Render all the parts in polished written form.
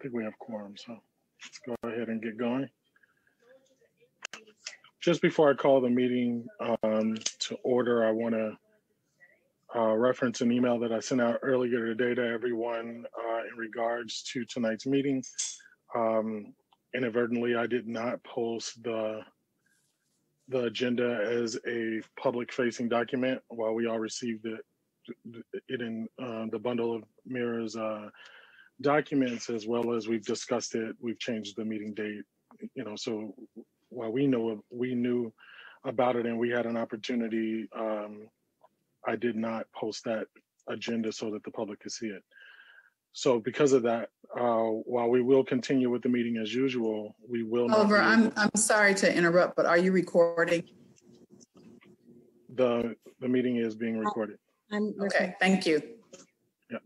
think we have quorum, so let's go ahead and get going. Just before I call the meeting to order, I want to reference an email that I sent out earlier today to everyone in regards to tonight's meeting. Inadvertently, I did not post the agenda as a public-facing document while we all received it in the bundle of Mira's documents, as well as we've discussed it. We've changed the meeting date, so while we knew about it and we had an opportunity, I did not post that agenda so that the public could see it. So because of that, while we will continue with the meeting as usual, we will Oliver, not I'm sorry to interrupt, but are you recording? The meeting is being recorded. Okay, thank you. Yeah.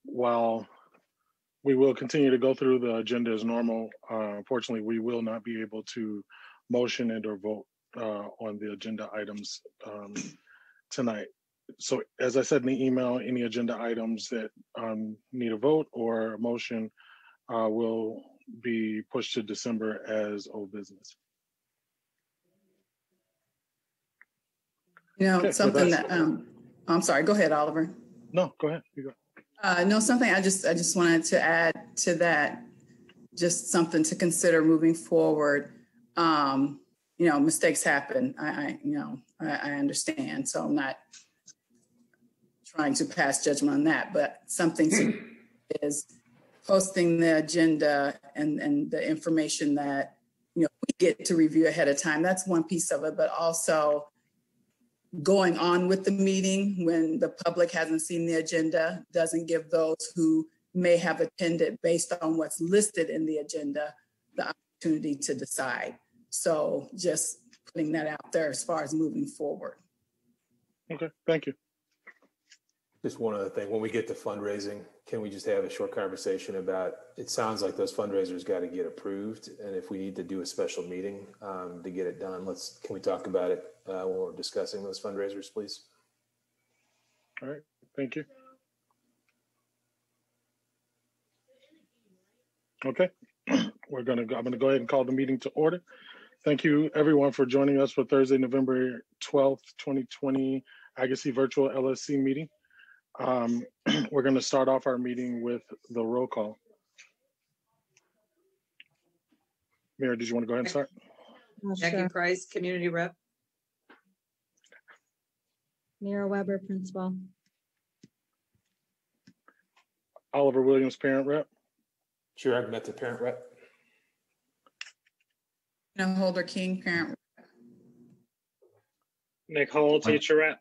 While we will continue to go through the agenda as normal, unfortunately, we will not be able to motion and or vote on the agenda items tonight. So as I said in the email, any agenda items that need a vote or a motion will be pushed to December as old business. Okay, something that, I'm sorry, go ahead, Oliver. No, go ahead. You go. No, something I just wanted to add to that, just something to consider moving forward. Mistakes happen. I understand. So I'm not trying to pass judgment on that, but something is posting the agenda and the information that, we get to review ahead of time. That's one piece of it, but also going on with the meeting when the public hasn't seen the agenda doesn't give those who may have attended based on what's listed in the agenda the opportunity to decide. So just putting that out there as far as moving forward. Okay, thank you. Just one other thing, when we get to fundraising, can we just have a short conversation about, it sounds like those fundraisers got to get approved, and if we need to do a special meeting to get it done, can we talk about it when we're discussing those fundraisers, please? All right, thank you. Okay, I'm gonna go ahead and call the meeting to order. Thank you everyone for joining us for Thursday, November 12th, 2020, Agassiz Virtual LSC meeting. We're going to start off our meeting with the roll call. Mira, did you want to go ahead and start? Jackie Sure. Price, Community Rep. Mira Weber, Principal. Oliver Williams, Parent Rep. Chirag Mehta, Parent Rep. Holder King, Parent Rep. Nick Hall, Teacher Rep.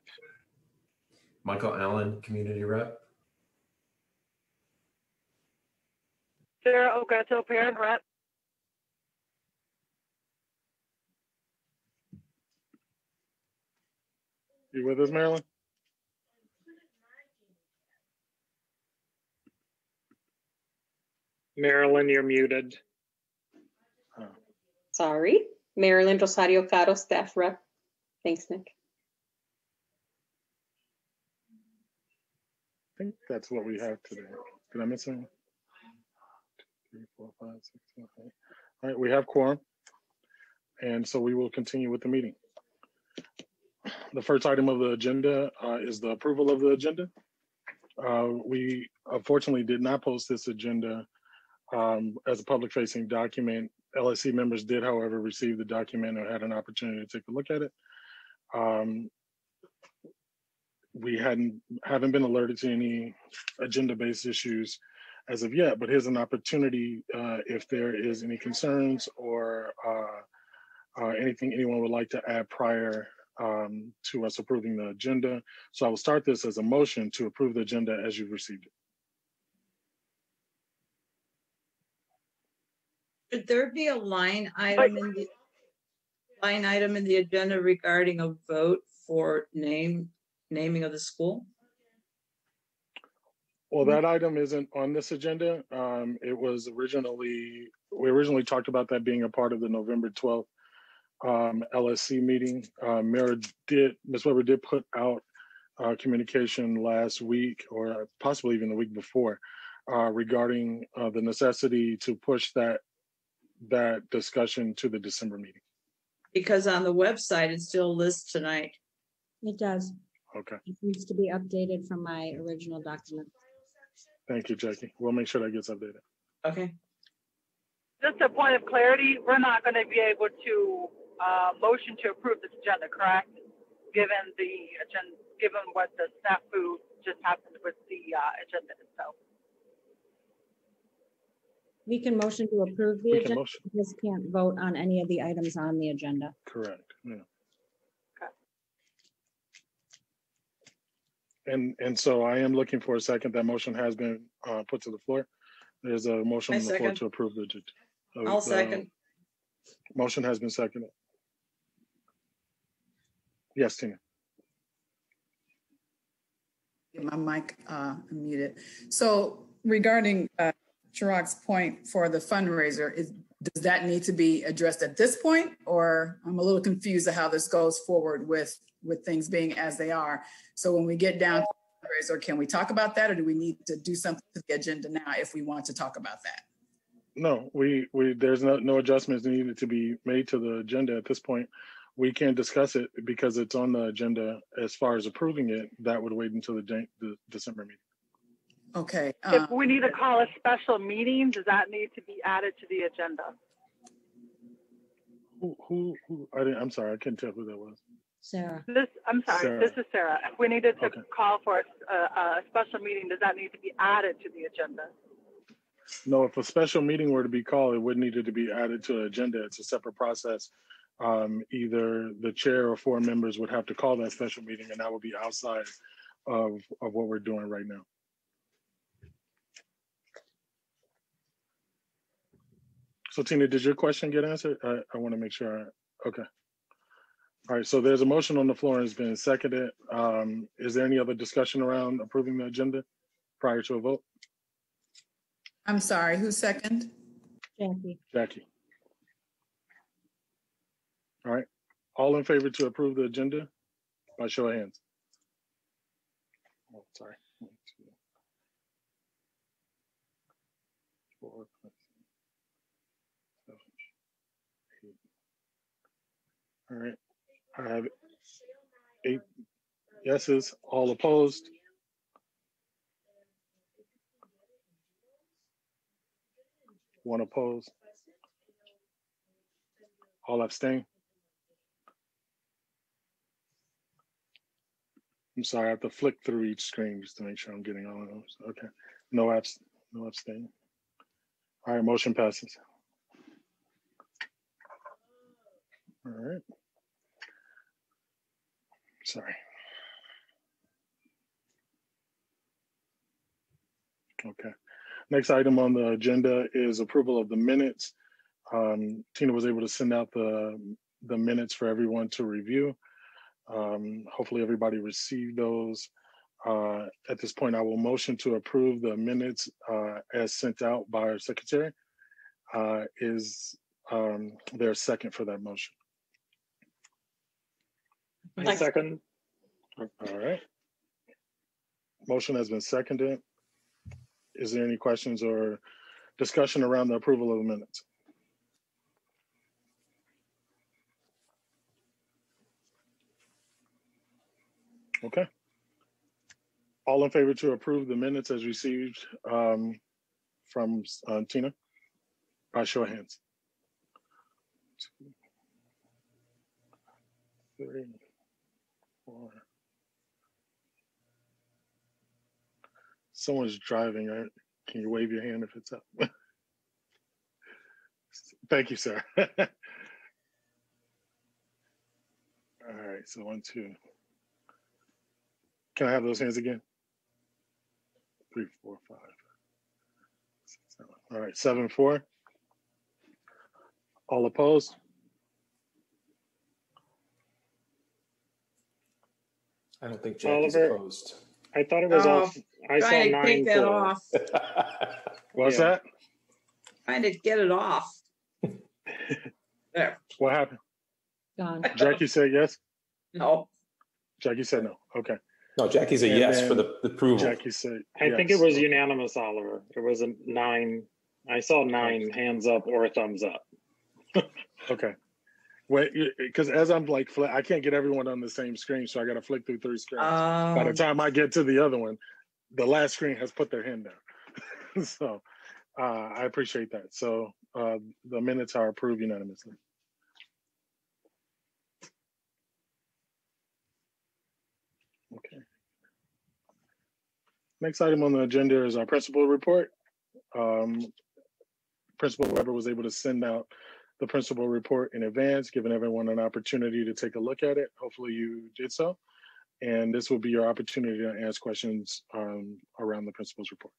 Michael Allen, Community Rep. Sarah Ogato, Parent Rep. You with us, Marilyn? Marilyn, you're muted. Oh. Sorry. Marilyn Rosario Caro, Staff Rep. Thanks, Nick. I think that's what we have today. Did I miss anything? 2, 3, 4, 5, 6, 7, 8. All right, we have quorum. And so we will continue with the meeting. The first item of the agenda is the approval of the agenda. We unfortunately did not post this agenda as a public-facing document. LSC members did, however, receive the document and had an opportunity to take a look at it. We haven't been alerted to any agenda-based issues as of yet, but here's an opportunity if there is any concerns or anything anyone would like to add prior to us approving the agenda. So I will start this as a motion to approve the agenda as you've received it. Should there be a line item in the agenda regarding a vote for naming of the school? Well, that item isn't on this agenda. It was we originally talked about that being a part of the November 12th LSC meeting. Ms. Weber did put out communication last week, or possibly even the week before, regarding the necessity to push that discussion to the December meeting. Because on the website, it still lists tonight. It does. Okay. It needs to be updated from my original document. Thank you, Jackie. We'll make sure that gets updated. Okay. Just a point of clarity, we're not going to be able to motion to approve this agenda, correct? Given the agenda, given what the snafu just happened with the agenda itself. We can motion to approve the We can agenda. motion. We just can't vote on any of the items on the agenda. Correct. Yeah. Okay. And so I am looking for a second. That motion has been put to the floor. There's a motion I on the floor second. to approve the. I'll second. Motion has been seconded. Yes, Tina. Get my mic unmuted. So regarding Chirag's point for the fundraiser, does that need to be addressed at this point? Or I'm a little confused of how this goes forward with things being as they are. So when we get down to the fundraiser, can we talk about that, or do we need to do something to the agenda now if we want to talk about that? No, there's no adjustments needed to be made to the agenda at this point. We can't discuss it because it's on the agenda. As far as approving it, that would wait until the December meeting. Okay. If we need to call a special meeting, does that need to be added to the agenda? Who I'm sorry, I couldn't tell who that was. Sarah. I'm sorry, Sarah. this is Sarah. If we needed to Okay. call for a special meeting, does that need to be added to the agenda? No, if a special meeting were to be called, it would need to be added to the agenda. It's a separate process. Either the chair or 4 members would have to call that special meeting, and that would be outside of what we're doing right now. So Tina, did your question get answered? I want to make sure. Okay. All right, so there's a motion on the floor and it's been seconded. Is there any other discussion around approving the agenda prior to a vote? I'm sorry, who's second? Jackie. Jackie. All right, all in favor to approve the agenda by show of hands. Oh, sorry. 1, 2, 4, 5, 6, 7, 8. All right, I have 8 yeses, all opposed. One opposed. All abstain. I'm sorry, I have to flick through each screen just to make sure I'm getting all of those. Okay, no abstain. All right, motion passes. All right. Sorry. Okay. Next item on the agenda is approval of the minutes. Tina was able to send out the minutes for everyone to review. Hopefully everybody received those. At this point, I will motion to approve the minutes as sent out by our secretary. Is there a second for that motion? I second. All right. Motion has been seconded. Is there any questions or discussion around the approval of the minutes? Okay. All in favor to approve the minutes as received from Tina? By show of hands. 2, 3, 4. Someone's driving, right? Can you wave your hand if it's up? Thank you, sir. All right, so 1, 2. Can I have those hands again? 3, 4, 5, 6, 7. All right, 7, 4. All opposed? I don't think Jackie's Oliver. opposed. I thought it was off. I saw Trying to take that 9-4. off. What's Yeah. that? Trying to get it off. There. What happened? Gone. Jackie said yes? No. Jackie said no. Okay. No, Jackie's a And yes for then the approval. Jackie said, I think it yes. was unanimous, Oliver. It was a 9. I saw 9 hands up or thumbs up. Okay. Wait, because as I'm like, I can't get everyone on the same screen, so I got to flick through 3 screens. By the time I get to the other one, the last screen has put their hand down. So I appreciate that. So the minutes are approved unanimously. Okay. Next item on the agenda is our principal report. Principal Weber was able to send out the principal report in advance, giving everyone an opportunity to take a look at it. Hopefully you did so. And this will be your opportunity to ask questions around the principal's report.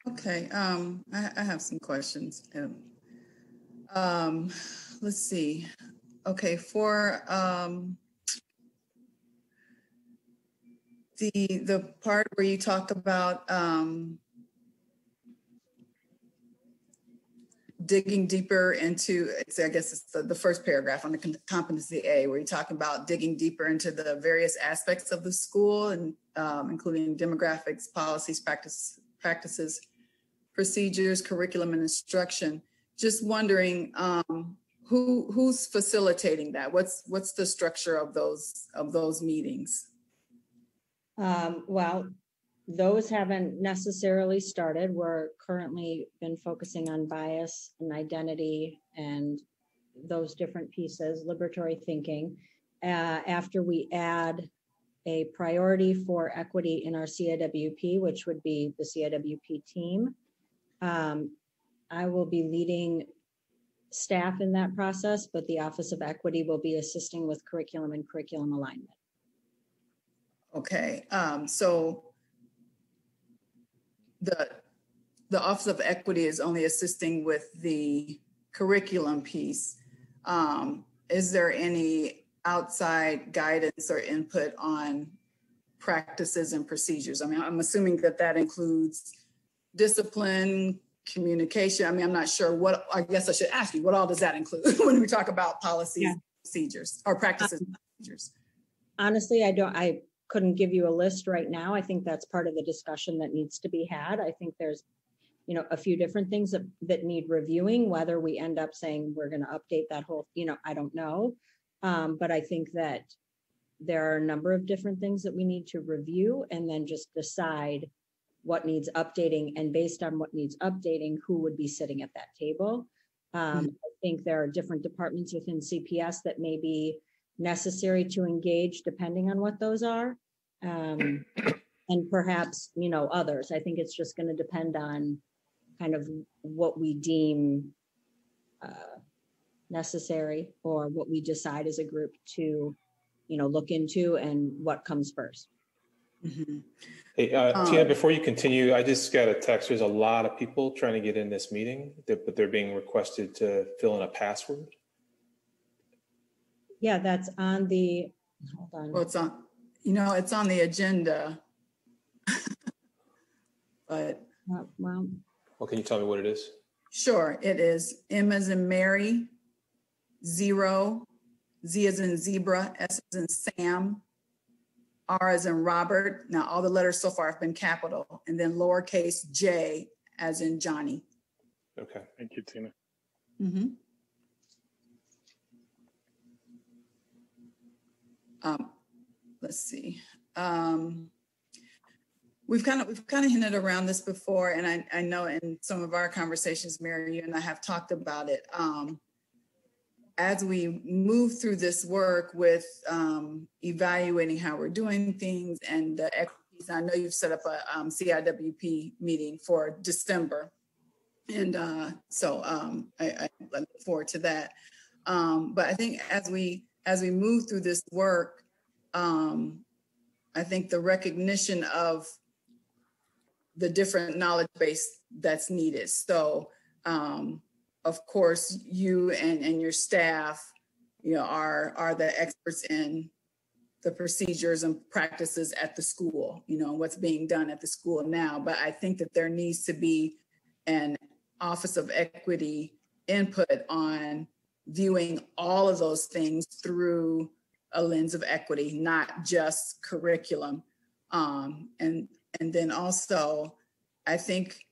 Okay, I have some questions. Let's see. Okay, for the part where you talk about digging deeper into, I guess it's the first paragraph on the competency A, where you're talking about digging deeper into the various aspects of the school, and including demographics, policies, practices, procedures, curriculum, and instruction. Just wondering who's facilitating that? What's the structure of those meetings? Well, those haven't necessarily started. We're currently been focusing on bias and identity and those different pieces, liberatory thinking. After we add a priority for equity in our CIWP, which would be the CIWP team, I will be leading staff in that process, but the Office of Equity will be assisting with curriculum and curriculum alignment. Okay, so the Office of Equity is only assisting with the curriculum piece. Is there any outside guidance or input on practices and procedures? I mean, I'm assuming that includes discipline, communication. I mean, I'm not sure what, I guess I should ask you, what all does that include when we talk about policies, procedures, or practices and procedures? Honestly, I couldn't give you a list right now. I think that's part of the discussion that needs to be had. I think there's, a few different things that need reviewing, whether we end up saying we're going to update that whole, I don't know. But I think that there are a number of different things that we need to review and then just decide what needs updating, and based on what needs updating, who would be sitting at that table. I think there are different departments within CPS that may be necessary to engage depending on what those are. And perhaps, others. I think it's just going to depend on kind of what we deem necessary, or what we decide as a group to, look into, and what comes first. Mm-hmm. Hey, Tina, before you continue, I just got a text. There's a lot of people trying to get in this meeting, but they're being requested to fill in a password. Yeah, that's on the, hold on. Well, it's on the agenda, but. Well, can you tell me what it is? Sure, it is M as in Mary, 0, Z as in zebra, S as in Sam, R as in Robert. Now, all the letters so far have been capital, and then lowercase j as in Johnny. Okay. Thank you, Tina. Mm-hmm. Let's see. We've kind of hinted around this before, and I know in some of our conversations, Mary, you and I have talked about it. As we move through this work with evaluating how we're doing things and the equities, I know you've set up a CIWP meeting for December, and so I look forward to that. But I think as we move through this work, I think the recognition of the different knowledge base that's needed. So, of course, you and your staff, are the experts in the procedures and practices at the school, what's being done at the school now. But I think that there needs to be an Office of Equity input on viewing all of those things through a lens of equity, not just curriculum. And then also, I think,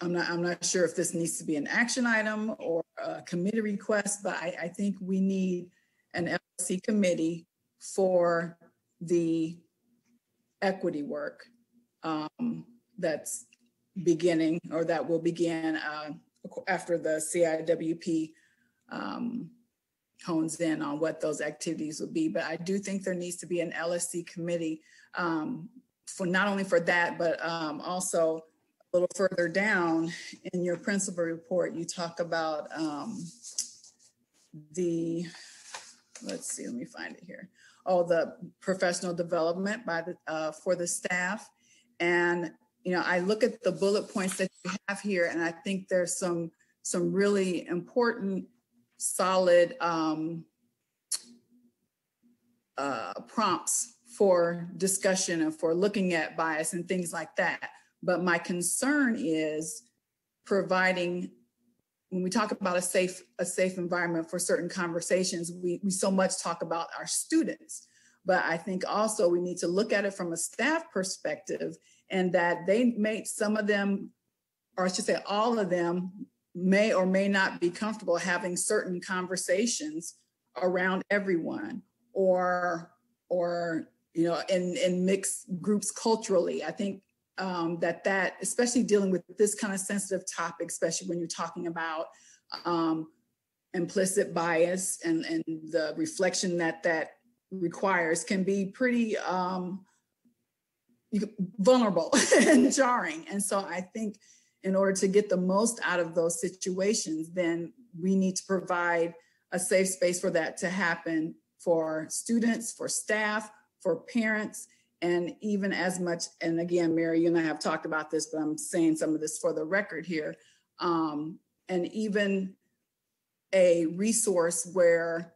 I'm not sure if this needs to be an action item or a committee request, but I think we need an LSC committee for the equity work that's beginning, or that will begin after the CIWP hones in on what those activities would be. But I do think there needs to be an LSC committee for not only for that, but also a little further down in your principal report, you talk about let's see, let me find it here. Oh, the professional development by the for the staff. And I look at the bullet points that you have here, and I think there's some really important, solid prompts for discussion and for looking at bias and things like that. But my concern is providing, when we talk about a safe environment for certain conversations, we so much talk about our students. But I think also we need to look at it from a staff perspective, and that some of them, or I should say all of them, may or may not be comfortable having certain conversations around everyone, or in mixed groups culturally. I think that especially dealing with this kind of sensitive topic, especially when you're talking about implicit bias and the reflection that requires, can be pretty vulnerable and jarring. And so I think in order to get the most out of those situations, then we need to provide a safe space for that to happen for students, for staff, for parents, and even as much, and again, Mary, you and I have talked about this, but I'm saying some of this for the record here, and even a resource where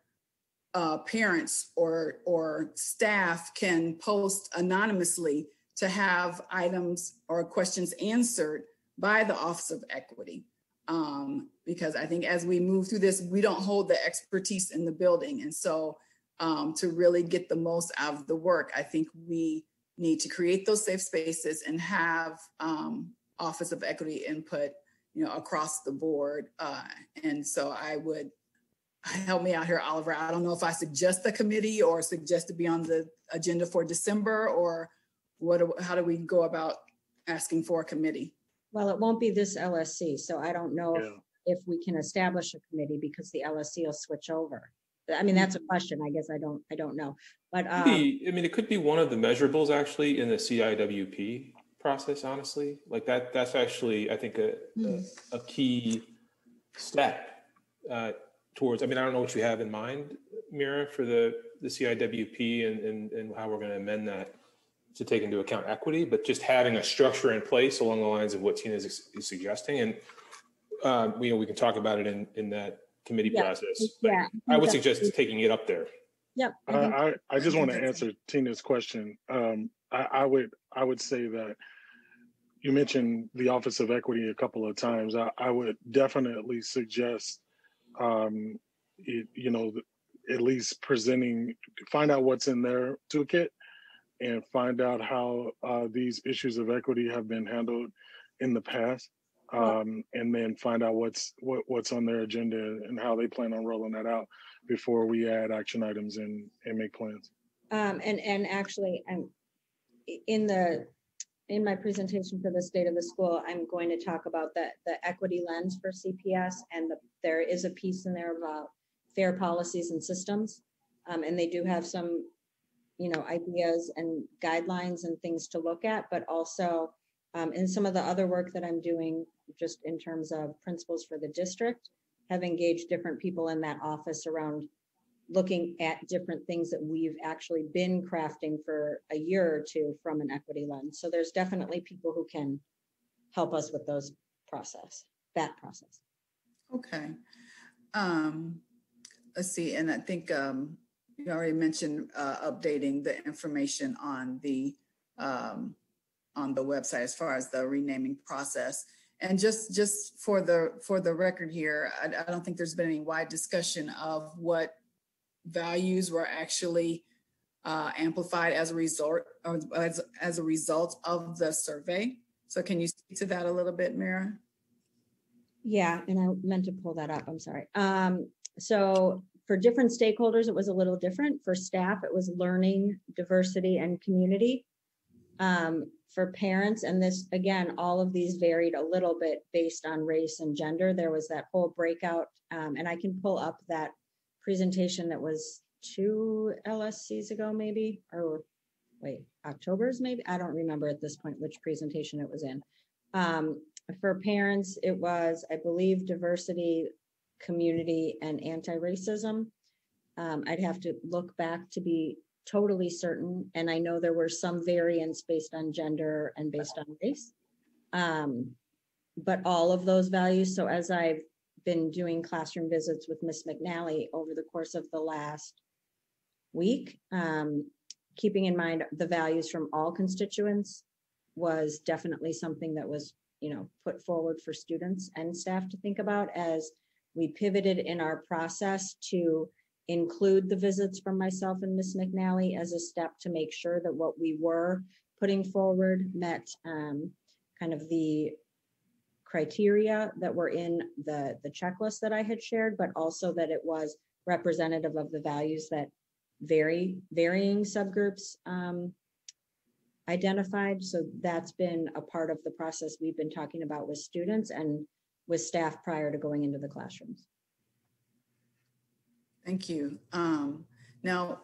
parents or staff can post anonymously to have items or questions answered by the Office of Equity. Because I think as we move through this, we don't hold the expertise in the building. And so to really get the most out of the work, I think we need to create those safe spaces and have Office of Equity input, across the board. And so help me out here, Oliver. I don't know if I suggest the committee or suggest to be on the agenda for December, or how do we go about asking for a committee? Well, it won't be this LSC, so I don't know if we can establish a committee, because the LSC will switch over. I mean, that's a question. I guess I don't know. But it could be one of the measurables actually in the CIWP process, honestly. Like that's actually, I think, a key step towards, I don't know what you have in mind, Mira, for the CIWP and how we're going to amend that to take into account equity, but just having a structure in place along the lines of what Tina is suggesting. And we can talk about it in that committee process. Yeah, I would suggest taking it up there. Yep. I just want to answer Tina's question. I would say that you mentioned the Office of Equity a couple of times. I would definitely suggest, at least find out what's in their toolkit and find out how these issues of equity have been handled in the past. And then find out what's on their agenda and how they plan on rolling that out before we add action items and make plans. And actually, in my presentation for the state of the school, I'm going to talk about the equity lens for CPS, and there is a piece in there about fair policies and systems, and they do have some, ideas and guidelines and things to look at, but also in some of the other work that I'm doing, just in terms of principles for the district, have engaged different people in that office around looking at different things that we've actually been crafting for a year or two from an equity lens. So there's definitely people who can help us with that process. Okay. Let's see. And I think you already mentioned updating the information on the website as far as the renaming process. And just for the record here, I don't think there's been any wide discussion of what values were actually amplified as a result as a result of the survey. So can you speak to that a little bit, Mira? Yeah, and I meant to pull that up. I'm sorry. So for different stakeholders, it was a little different. For staff, it was learning, diversity, and community. For parents, and this, again, all of these varied a little bit based on race and gender. There was that whole breakout, and I can pull up that presentation that was 2 LSCs ago, maybe, or wait, October's maybe? I don't remember at this point which presentation it was in. For parents, it was, I believe, diversity, community, and anti-racism. I'd have to look back to be totally certain. And I know there were some variants based on gender and based on race. But all of those values. So as I've been doing classroom visits with Ms. McNally over the course of the last week, keeping in mind the values from all constituents was definitely something that was, put forward for students and staff to think about as we pivoted in our process to include the visits from myself and Ms. McNally as a step to make sure that what we were putting forward met kind of the criteria that were in the checklist that I had shared, but also that it was representative of the values that varying subgroups identified. So that's been a part of the process we've been talking about with students and with staff prior to going into the classrooms. Thank you. Now,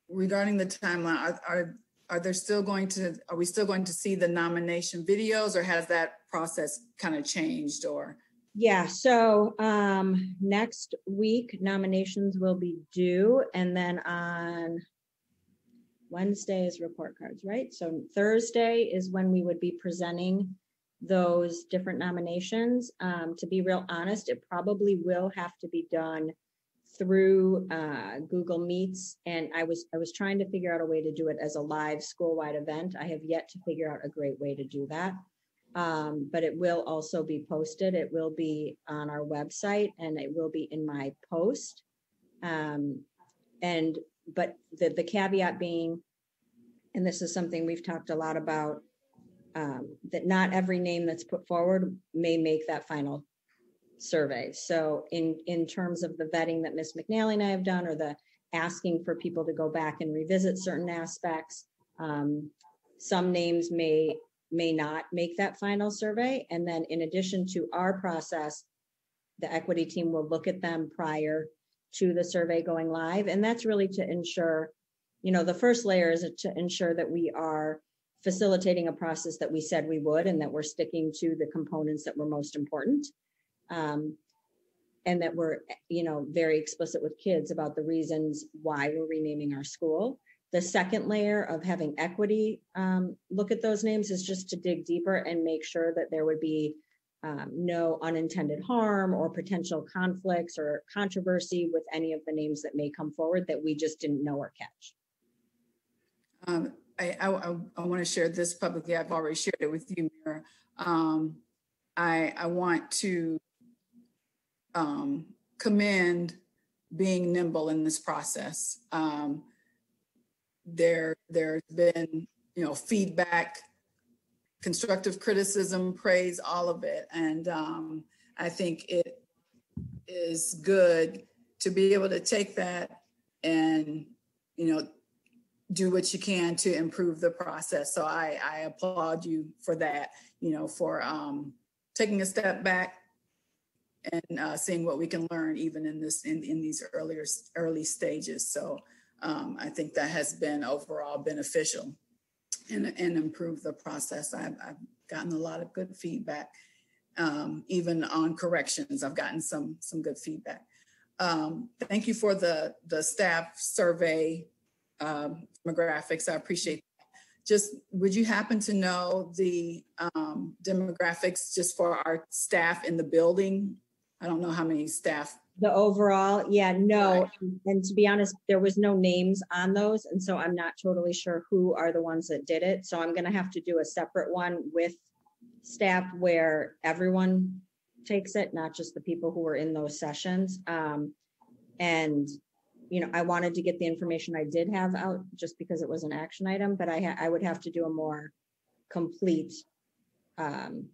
regarding the timeline, are we still going to see the nomination videos, or has that process kind of changed? Or yeah, so next week nominations will be due, and then on Wednesday is report cards, right? So Thursday is when we would be presenting those different nominations. To be real honest, it probably will have to be done through Google Meets, and I was trying to figure out a way to do it as a live school-wide event. I have yet to figure out a great way to do that, but it will also be posted. It will be on our website, and it will be in my post. But the caveat being, and this is something we've talked a lot about, that not every name that's put forward may make that final survey. So in terms of the vetting that Ms. McNally and I have done, or the asking for people to go back and revisit certain aspects, some names may not make that final survey. And then in addition to our process, the equity team will look at them prior to the survey going live. And that's really to ensure, the first layer is to ensure that we are facilitating a process that we said we would, and that we're sticking to the components that were most important. And that we're, very explicit with kids about the reasons why we're renaming our school. The second layer of having equity look at those names is just to dig deeper and make sure that there would be no unintended harm or potential conflicts or controversy with any of the names that may come forward that we just didn't know or catch. I want to share this publicly. I've already shared it with you, Mira. I want to commend being nimble in this process. There's been, feedback, constructive criticism, praise, all of it. And I think it is good to be able to take that and, do what you can to improve the process. So I applaud you for that, for taking a step back and seeing what we can learn even in these early stages. So I think that has been overall beneficial and improved the process. I've gotten a lot of good feedback, even on corrections. I've gotten some good feedback. Thank you for the staff survey demographics. I appreciate that. Just, would you happen to know the demographics just for our staff in the building? I don't know how many staff. The overall, yeah, no. Right. And to be honest, there was no names on those. And so I'm not totally sure who are the ones that did it. So I'm going to have to do a separate one with staff where everyone takes it, not just the people who were in those sessions. And I wanted to get the information I did have out just because it was an action item, but I would have to do a more complete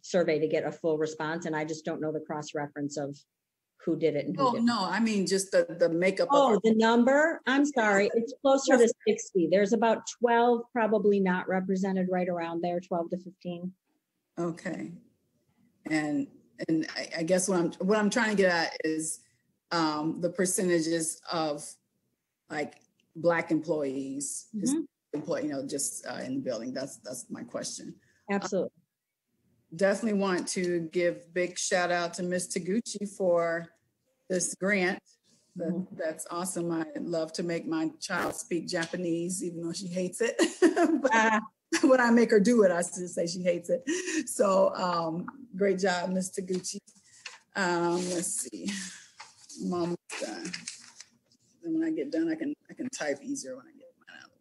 survey to get a full response. And I just don't know the cross-reference of who did it and who Oh, didn't. no, I mean, just the makeup. Oh, the number? I'm sorry. It's closer to 60. There's about 12 probably not represented, right around there, 12 to 15. Okay. And I guess what I'm trying to get at is the percentages of like Black employees, just in the building. That's my question. Absolutely. Definitely want to give big shout out to Ms. Taguchi for this grant. That's awesome. I love to make my child speak Japanese, even though she hates it. But when I make her do it, I just say she hates it. So great job, Ms. Taguchi. Let's see. I'm almost done. Then when I get done, I can type easier when I get mine out of the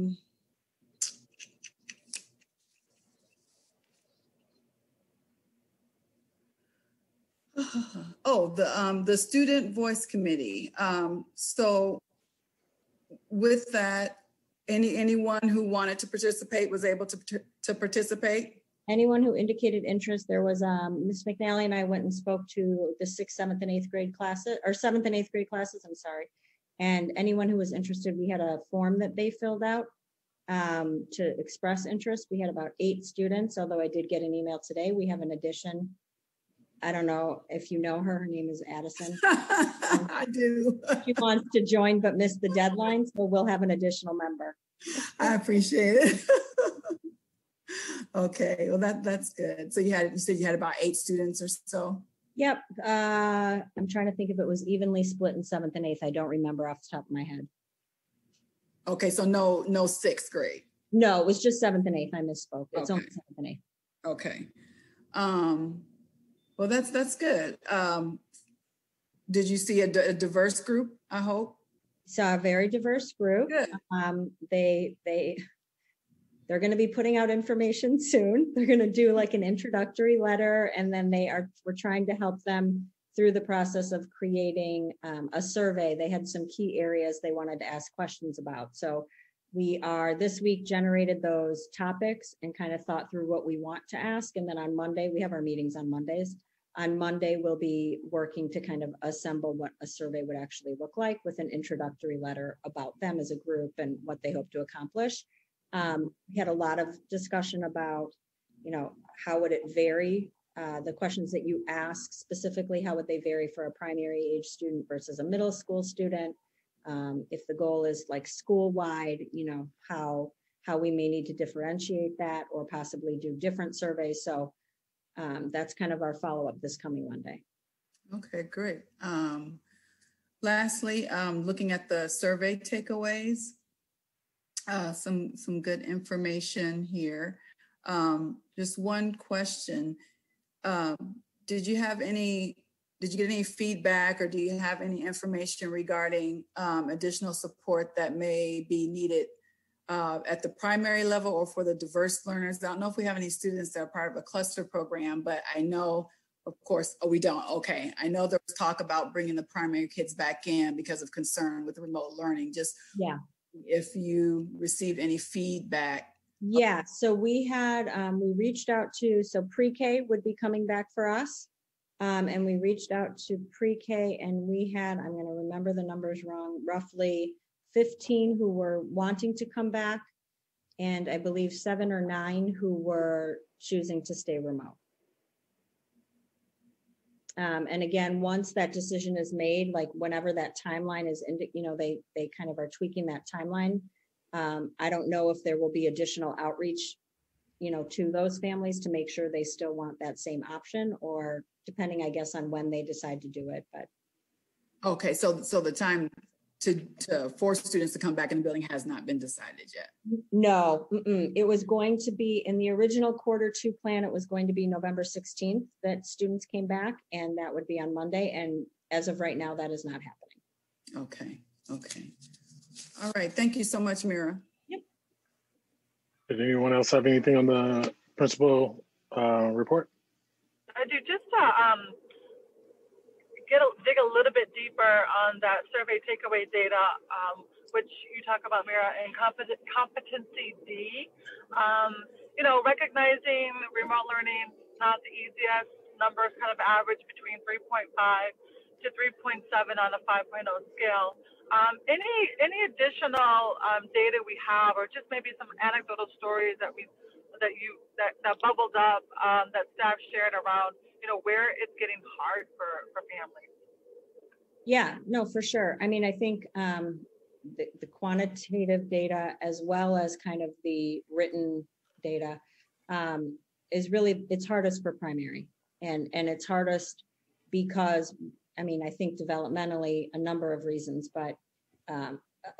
way. Oh, the Student Voice Committee. So with that, anyone who wanted to participate was able to participate? Anyone who indicated interest, there was Ms. McNally and I went and spoke to the 6th, 7th, and 8th grade classes, or 7th and 8th grade classes, I'm sorry. And anyone who was interested, we had a form that they filled out to express interest. We had about 8 students, although I did get an email today. We have an addition. I don't know if you know her. Her name is Addison. I do. She wants to join but missed the deadline, so we'll have an additional member. I appreciate it. Okay, well that's good. So you said you had about 8 students or so? Yep. I'm trying to think if it was evenly split in 7th and 8th. I don't remember off the top of my head. Okay, so no 6th grade. No, it was just 7th and 8th. I misspoke. It's Okay. only 7th and 8th. Okay. Well, that's good. Did you see a diverse group, I hope? Saw a very diverse group. Good. They're going to be putting out information soon. They're going to do like an introductory letter, and then we're trying to help them through the process of creating a survey. They had some key areas they wanted to ask questions about. So we are this week generated those topics and kind of thought through what we want to ask. And then on Monday, we have our meetings on Mondays. On Monday, we'll be working to kind of assemble what a survey would actually look like with an introductory letter about them as a group and what they hope to accomplish. We had a lot of discussion about, how would it vary? The questions that you ask specifically, how would they vary for a primary age student versus a middle school student? If the goal is like school-wide, how we may need to differentiate that or possibly do different surveys. So that's kind of our follow-up this coming Monday. Okay, great. Lastly, looking at the survey takeaways, some good information here. Just one question. Did you get any feedback, or do you have any information regarding additional support that may be needed at the primary level or for the diverse learners? I don't know if we have any students that are part of a cluster program, but I know, of course, we don't. Okay. I know there was talk about bringing the primary kids back in because of concern with remote learning. Just if you received any feedback. Yeah, so we reached out to, pre-K would be coming back for us. And we reached out to pre-K and we had, I'm going to remember the numbers wrong, roughly 15 who were wanting to come back. And I believe 7 or 9 who were choosing to stay remote. And again, once that decision is made, like whenever that timeline is, they kind of are tweaking that timeline. I don't know if there will be additional outreach, to those families to make sure they still want that same option, or depending, I guess, on when they decide to do it. But okay, so the time to force students to come back in the building has not been decided yet. No, it was going to be in the original Q2 plan. It was going to be November 16th that students came back, and that would be on Monday. And as of right now, that is not happening. Okay. All right. Thank you so much, Mira. Yep. Did anyone else have anything on the principal report? I do. Just to dig a little bit deeper on that survey takeaway data, which you talk about, Mira, and competency D. Recognizing remote learning not the easiest, numbers kind of average between 3.5 to 3.7 on a 5.0 scale. Any additional data we have, or just maybe some anecdotal stories that bubbled up that staff shared around, where it's getting hard for families? Yeah, no, for sure. I mean, I think the quantitative data as well as kind of the written data is really, it's hardest for primary. And it's hardest because, I mean, I think developmentally a number of reasons, but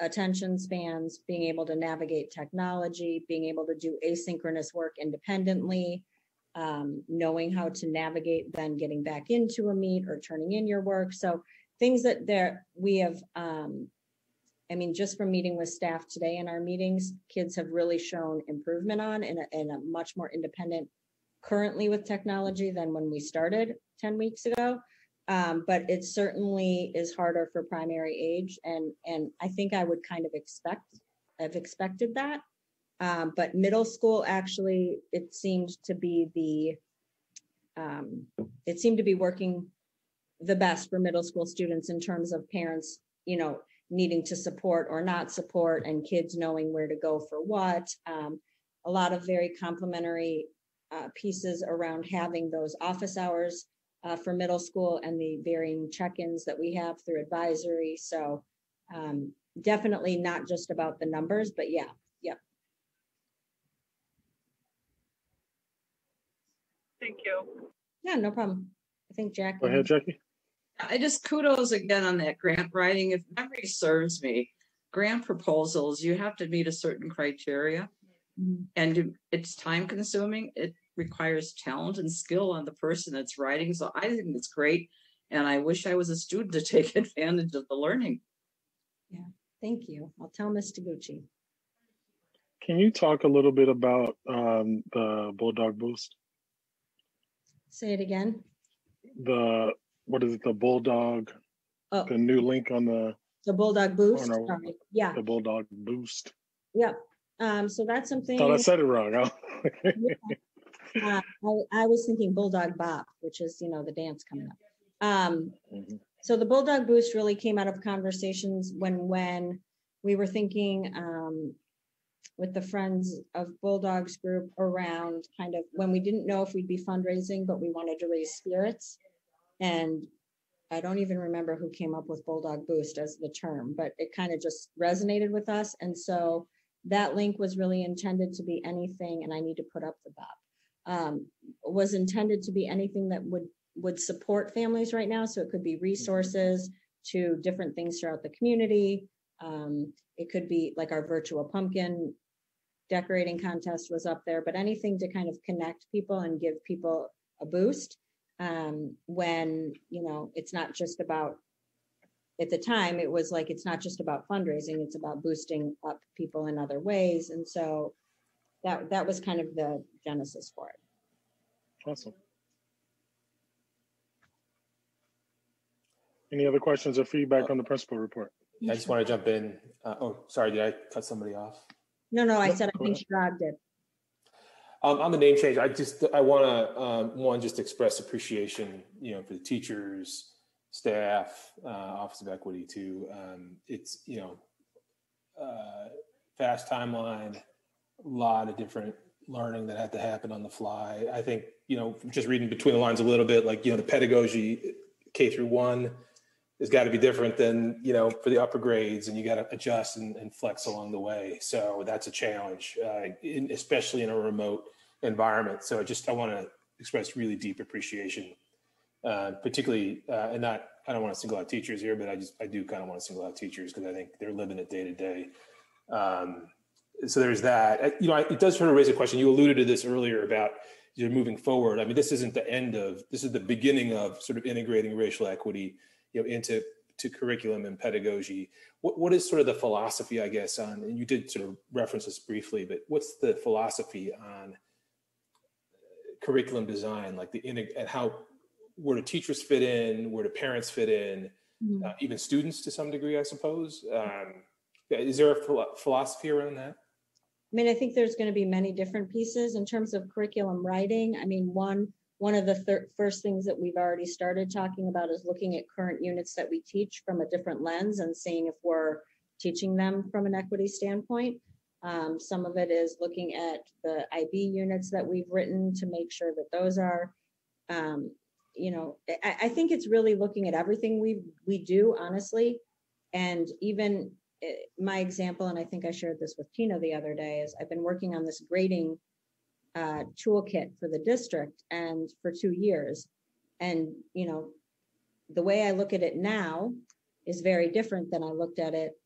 attention spans, being able to navigate technology, being able to do asynchronous work independently, knowing how to navigate then getting back into a meet or turning in your work. So things that we have, I mean, just from meeting with staff today in our meetings, kids have really shown improvement on and a much more independent currently with technology than when we started 10 weeks ago. But it certainly is harder for primary age. And I think I would kind of have expected that. But middle school, actually, it seemed to be working the best for middle school students in terms of parents, needing to support or not support and kids knowing where to go for what. A lot of very complimentary pieces around having those office hours for middle school and the varying check-ins that we have through advisory. So definitely not just about the numbers, but yeah. Thank you. Yeah, no problem. I think Jackie. Go ahead, Jackie. I just kudos again on that grant writing. If memory serves me, grant proposals, you have to meet a certain criteria, and it's time consuming. It requires talent and skill on the person that's writing. So I think it's great. And I wish I was a student to take advantage of the learning. Yeah, thank you. I'll tell Ms. Taguchi. Can you talk a little bit about the Bulldog Boost? Say it again. What is it? The Bulldog, Oh, the new link on the Bulldog Boost. no. Sorry. Yeah. The Bulldog Boost. Yeah. So that's something. Thought I said it wrong. I was thinking Bulldog Bop, which is, the dance coming up. So the Bulldog Boost really came out of conversations when we were thinking with the Friends of Bulldogs group around kind of when we didn't know if we'd be fundraising, but we wanted to raise spirits. And I don't even remember who came up with Bulldog Boost as the term, but it kind of just resonated with us. And so that link was really intended to be anything, and I need to put up the Bop, was intended to be anything that would support families right now. So it could be resources to different things throughout the community. It could be like our virtual pumpkin decorating contest was up there, but anything to kind of connect people and give people a boost when, it's not just about, at the time, it was like, it's not just about fundraising, it's about boosting up people in other ways. And so that was kind of the genesis for it. Awesome. Any other questions or feedback on the principal report? I just want to jump in. Sorry, did I cut somebody off? No, I said I think Shrag did. On the name change, I want to just express appreciation, for the teachers, staff, Office of Equity too. It's fast timeline, a lot of different learning that had to happen on the fly. I think just reading between the lines a little bit, like the pedagogy K through 1 has got to be different than for the upper grades, and you got to adjust and flex along the way. So that's a challenge, especially in a remote environment. So I want to express really deep appreciation, particularly, and I don't want to single out teachers here, but I do kind of want to single out teachers because I think they're living it day to day. So there's that. It does sort of raise a question. You alluded to this earlier about moving forward. I mean, this isn't the end of. This is the beginning of sort of integrating racial equity, into curriculum and pedagogy. What is sort of the philosophy, I guess, on, and you did sort of reference this briefly, but what's the philosophy on curriculum design, like and how where do teachers fit in? Where do parents fit in? Mhm. Even students to some degree, I suppose. Is there a philosophy around that? I mean, I think there's going to be many different pieces in terms of curriculum writing. I mean, one of the first things that we've already started talking about is looking at current units that we teach from a different lens and seeing if we're teaching them from an equity standpoint. Some of it is looking at the IB units that we've written to make sure that those are, I think it's really looking at everything we do, honestly. And even my example, and I think I shared this with Tina the other day, is I've been working on this grading toolkit for the district and for 2 years. And, the way I look at it now is very different than I looked at it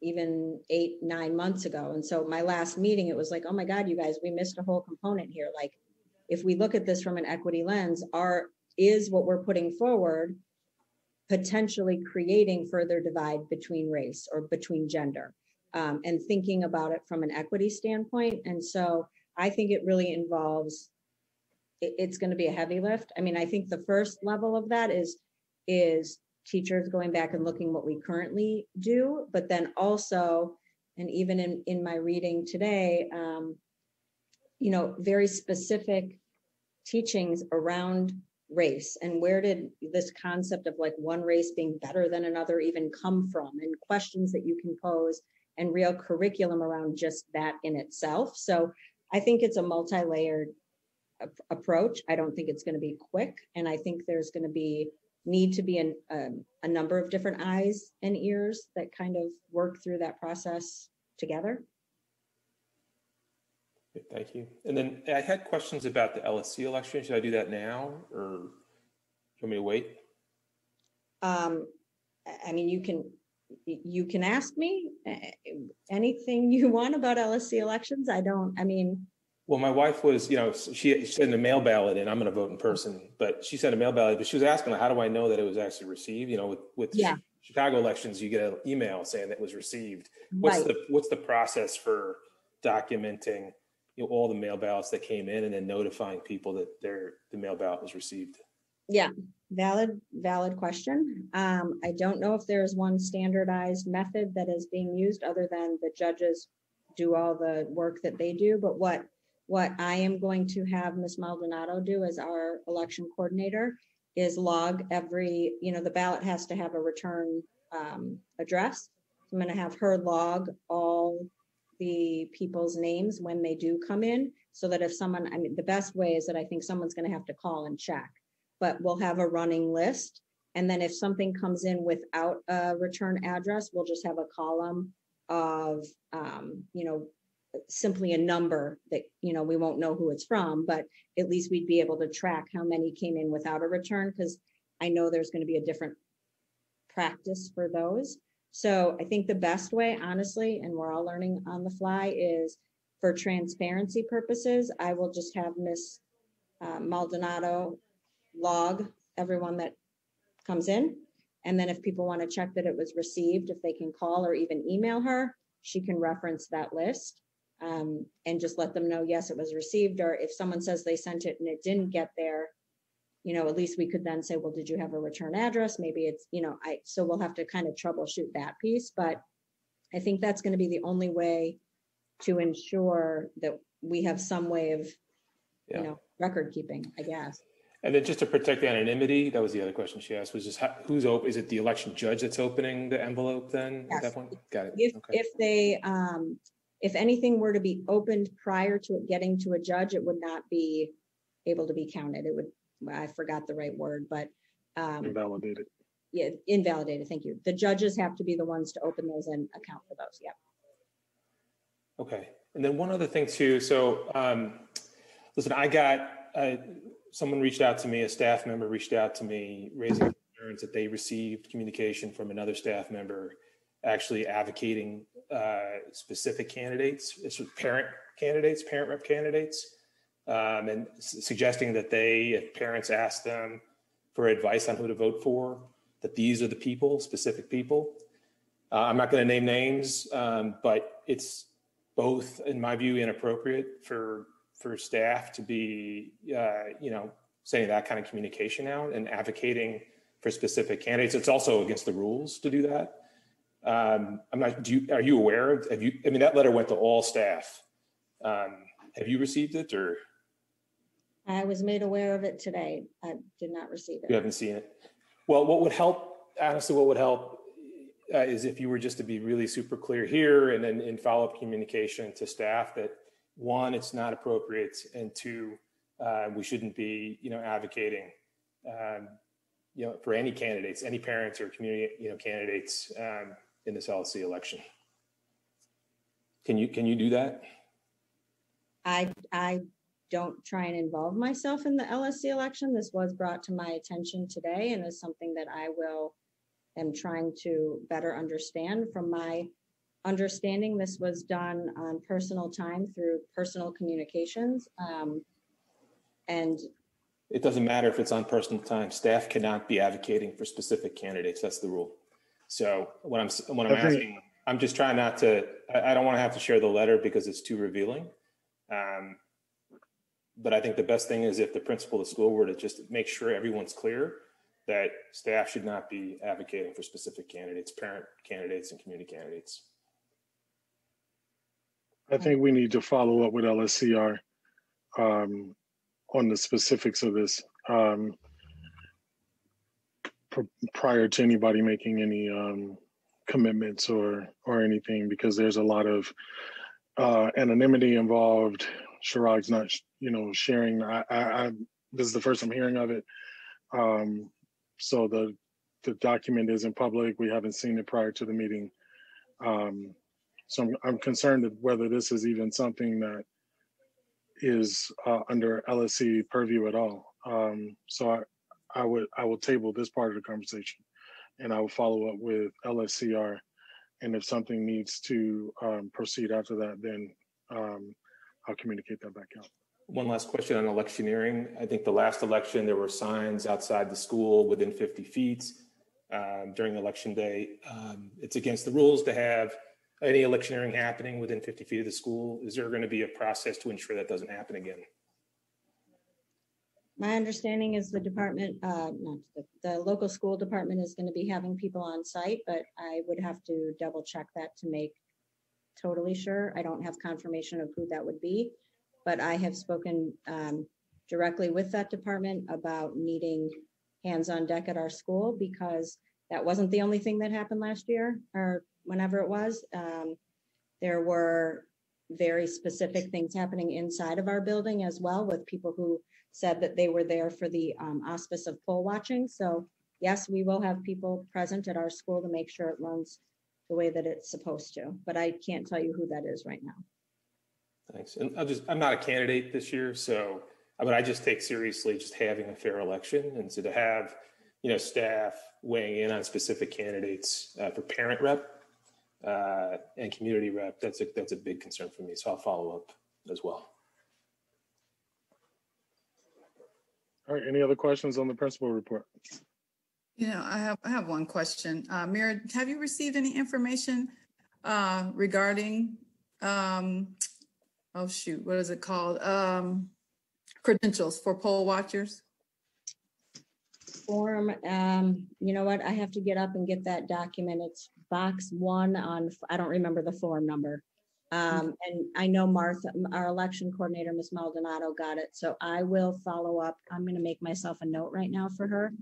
even 8-9 months ago. And so my last meeting, it was like, oh my God, you guys, we missed a whole component here. Like, if we look at this from an equity lens, is what we're putting forward potentially creating further divide between race or between gender, and thinking about it from an equity standpoint. And so I think it really involves, it's going to be a heavy lift. I mean, I think the first level of that is teachers going back and looking what we currently do, but then also, and even in my reading today, very specific teachings around race and where did this concept of like one race being better than another even come from, and questions that you can pose and real curriculum around just that in itself. So I think it's a multi-layered approach. I don't think it's going to be quick. And I think there's going to need to be a number of different eyes and ears that kind of work through that process together. Thank you. And then I had questions about the LSC election. Should I do that now, or do you want me to wait? I mean, you can ask me anything you want about LSC elections. Well, my wife was, she sent a mail ballot in. I'm going to vote in person, but she sent a mail ballot, but she was asking, how do I know that it was actually received? With Chicago elections, you get an email saying that it was received. What's the process for documenting all the mail ballots that came in and then notifying people that the mail ballot was received? Yeah, valid question. I don't know if there's one standardized method that is being used other than the judges do all the work that they do. But what I am going to have Ms. Maldonado do as our election coordinator is log the ballot has to have a return address. I'm going to have her log all the people's names when they do come in, so that if someone, the best way is that I think someone's going to have to call and check, but we'll have a running list. And then if something comes in without a return address, we'll just have a column of, simply a number that, we won't know who it's from, but at least we'd be able to track how many came in without a return, because I know there's going to be a different practice for those. So I think the best way, honestly, and we're all learning on the fly, is for transparency purposes, I will just have Ms. Maldonado log everyone that comes in. And then if people want to check that it was received, if they can call or even email her, she can reference that list and just let them know, yes, it was received. Or if someone says they sent it and it didn't get there, at least we could then say, well, did you have a return address? Maybe it's, so we'll have to kind of troubleshoot that piece. But I think that's going to be the only way to ensure that we have some way of, record keeping, I guess. And then just to protect the anonymity, that was the other question she asked, was just who's open? Is it the election judge that's opening the envelope then? Yes. At that point? Got it. If they, if anything were to be opened prior to it getting to a judge, it would not be able to be counted. It would, I forgot the right word, but invalidated. Yeah, invalidated. Thank you. The judges have to be the ones to open those and account for those. Yeah. Okay. And then one other thing too. So, listen, I got someone reached out to me, a staff member reached out to me, raising concerns that they received communication from another staff member actually advocating specific candidates, parent rep candidates. And suggesting that if parents ask them for advice on who to vote for, that these are the people, specific people. I'm not going to name names, but it's both, in my view, inappropriate for staff to be, sending that kind of communication out and advocating for specific candidates. It's also against the rules to do that. I'm not, are you aware of, I mean, that letter went to all staff. Have you received it, or? I was made aware of it today. I did not receive it. You haven't seen it? Well, what would help, honestly, what would help is if you were just to be really super clear here, and then in follow-up communication to staff that, one, it's not appropriate, and two, we shouldn't be, advocating, for any candidates, any parents or community, candidates in this LSC election. Can you do that? I don't try and involve myself in the LSC election. This was brought to my attention today and is something that I am trying to better understand. From my understanding, this was done on personal time through personal communications. And it doesn't matter if it's on personal time. Staff cannot be advocating for specific candidates. That's the rule. So when I'm asking, I'm just trying not to, I don't want to have to share the letter because it's too revealing. But I think the best thing is if the principal of the school were to just make sure everyone's clear that staff should not be advocating for specific candidates, parent candidates, and community candidates. I think we need to follow up with LSCR on the specifics of this prior to anybody making any commitments or anything, because there's a lot of anonymity involved. Chirag's not, sharing. This is the first I'm hearing of it. So the document isn't public. We haven't seen it prior to the meeting. So I'm concerned that whether this is even something that is under LSC purview at all. So I will table this part of the conversation, and I will follow up with LSCR. And if something needs to proceed after that, then I'll communicate that back out. One last question on electioneering. I think the last election, there were signs outside the school within 50 feet during election day. It's against the rules to have any electioneering happening within 50 feet of the school. Is there going to be a process to ensure that doesn't happen again? My understanding is the department, the local school department is going to be having people on site, but I would have to double check that to make totally sure. I don't have confirmation of who that would be, but I have spoken directly with that department about needing hands on deck at our school, because that wasn't the only thing that happened last year or whenever it was. There were very specific things happening inside of our building as well, with people who said that they were there for the auspice of poll watching. So yes, we will have people present at our school to make sure it runs the way that it's supposed to, but I can't tell you who that is right now. Thanks. And I'm not a candidate this year, so I just take seriously just having a fair election, and so to have, staff weighing in on specific candidates for parent rep and community rep, that's a big concern for me. So I'll follow up as well. All right. Any other questions on the principal report? I have one question. Mira, have you received any information regarding, what is it called? Credentials for poll watchers? Form, you know what? I have to get up and get that document. It's box 1 on, I don't remember the form number. And I know Martha, our election coordinator, Ms. Maldonado, got it. So I will follow up. I'm going to make myself a note right now for her.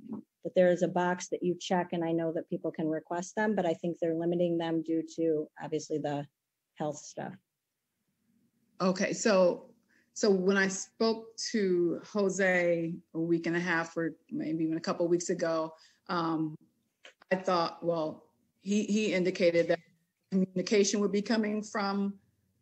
But there is a box that you check, and I know that people can request them, but I think they're limiting them due to obviously the health stuff. Okay, so when I spoke to Jose a week and a half or maybe even a couple of weeks ago, I thought, well, he indicated that communication would be coming from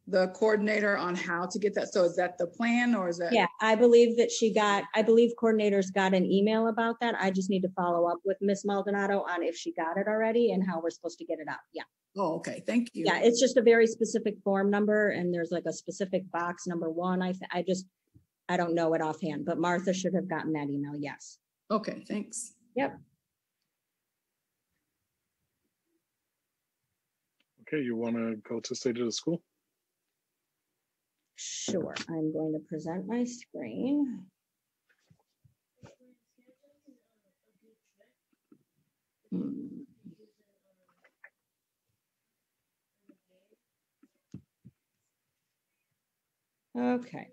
the coordinator on how to get that. So is that the plan, or is that? Yeah, I believe coordinators got an email about that. I just need to follow up with Ms. Maldonado on if she got it already and how we're supposed to get it out. Yeah. Oh, okay. Thank you. Yeah, it's just a very specific form number, and there's like a specific box number 1. I don't know it offhand, but Martha should have gotten that email. Yes. Okay. Thanks. Yep. Okay. You want to go to state of the school? Sure. I'm going to present my screen. Okay,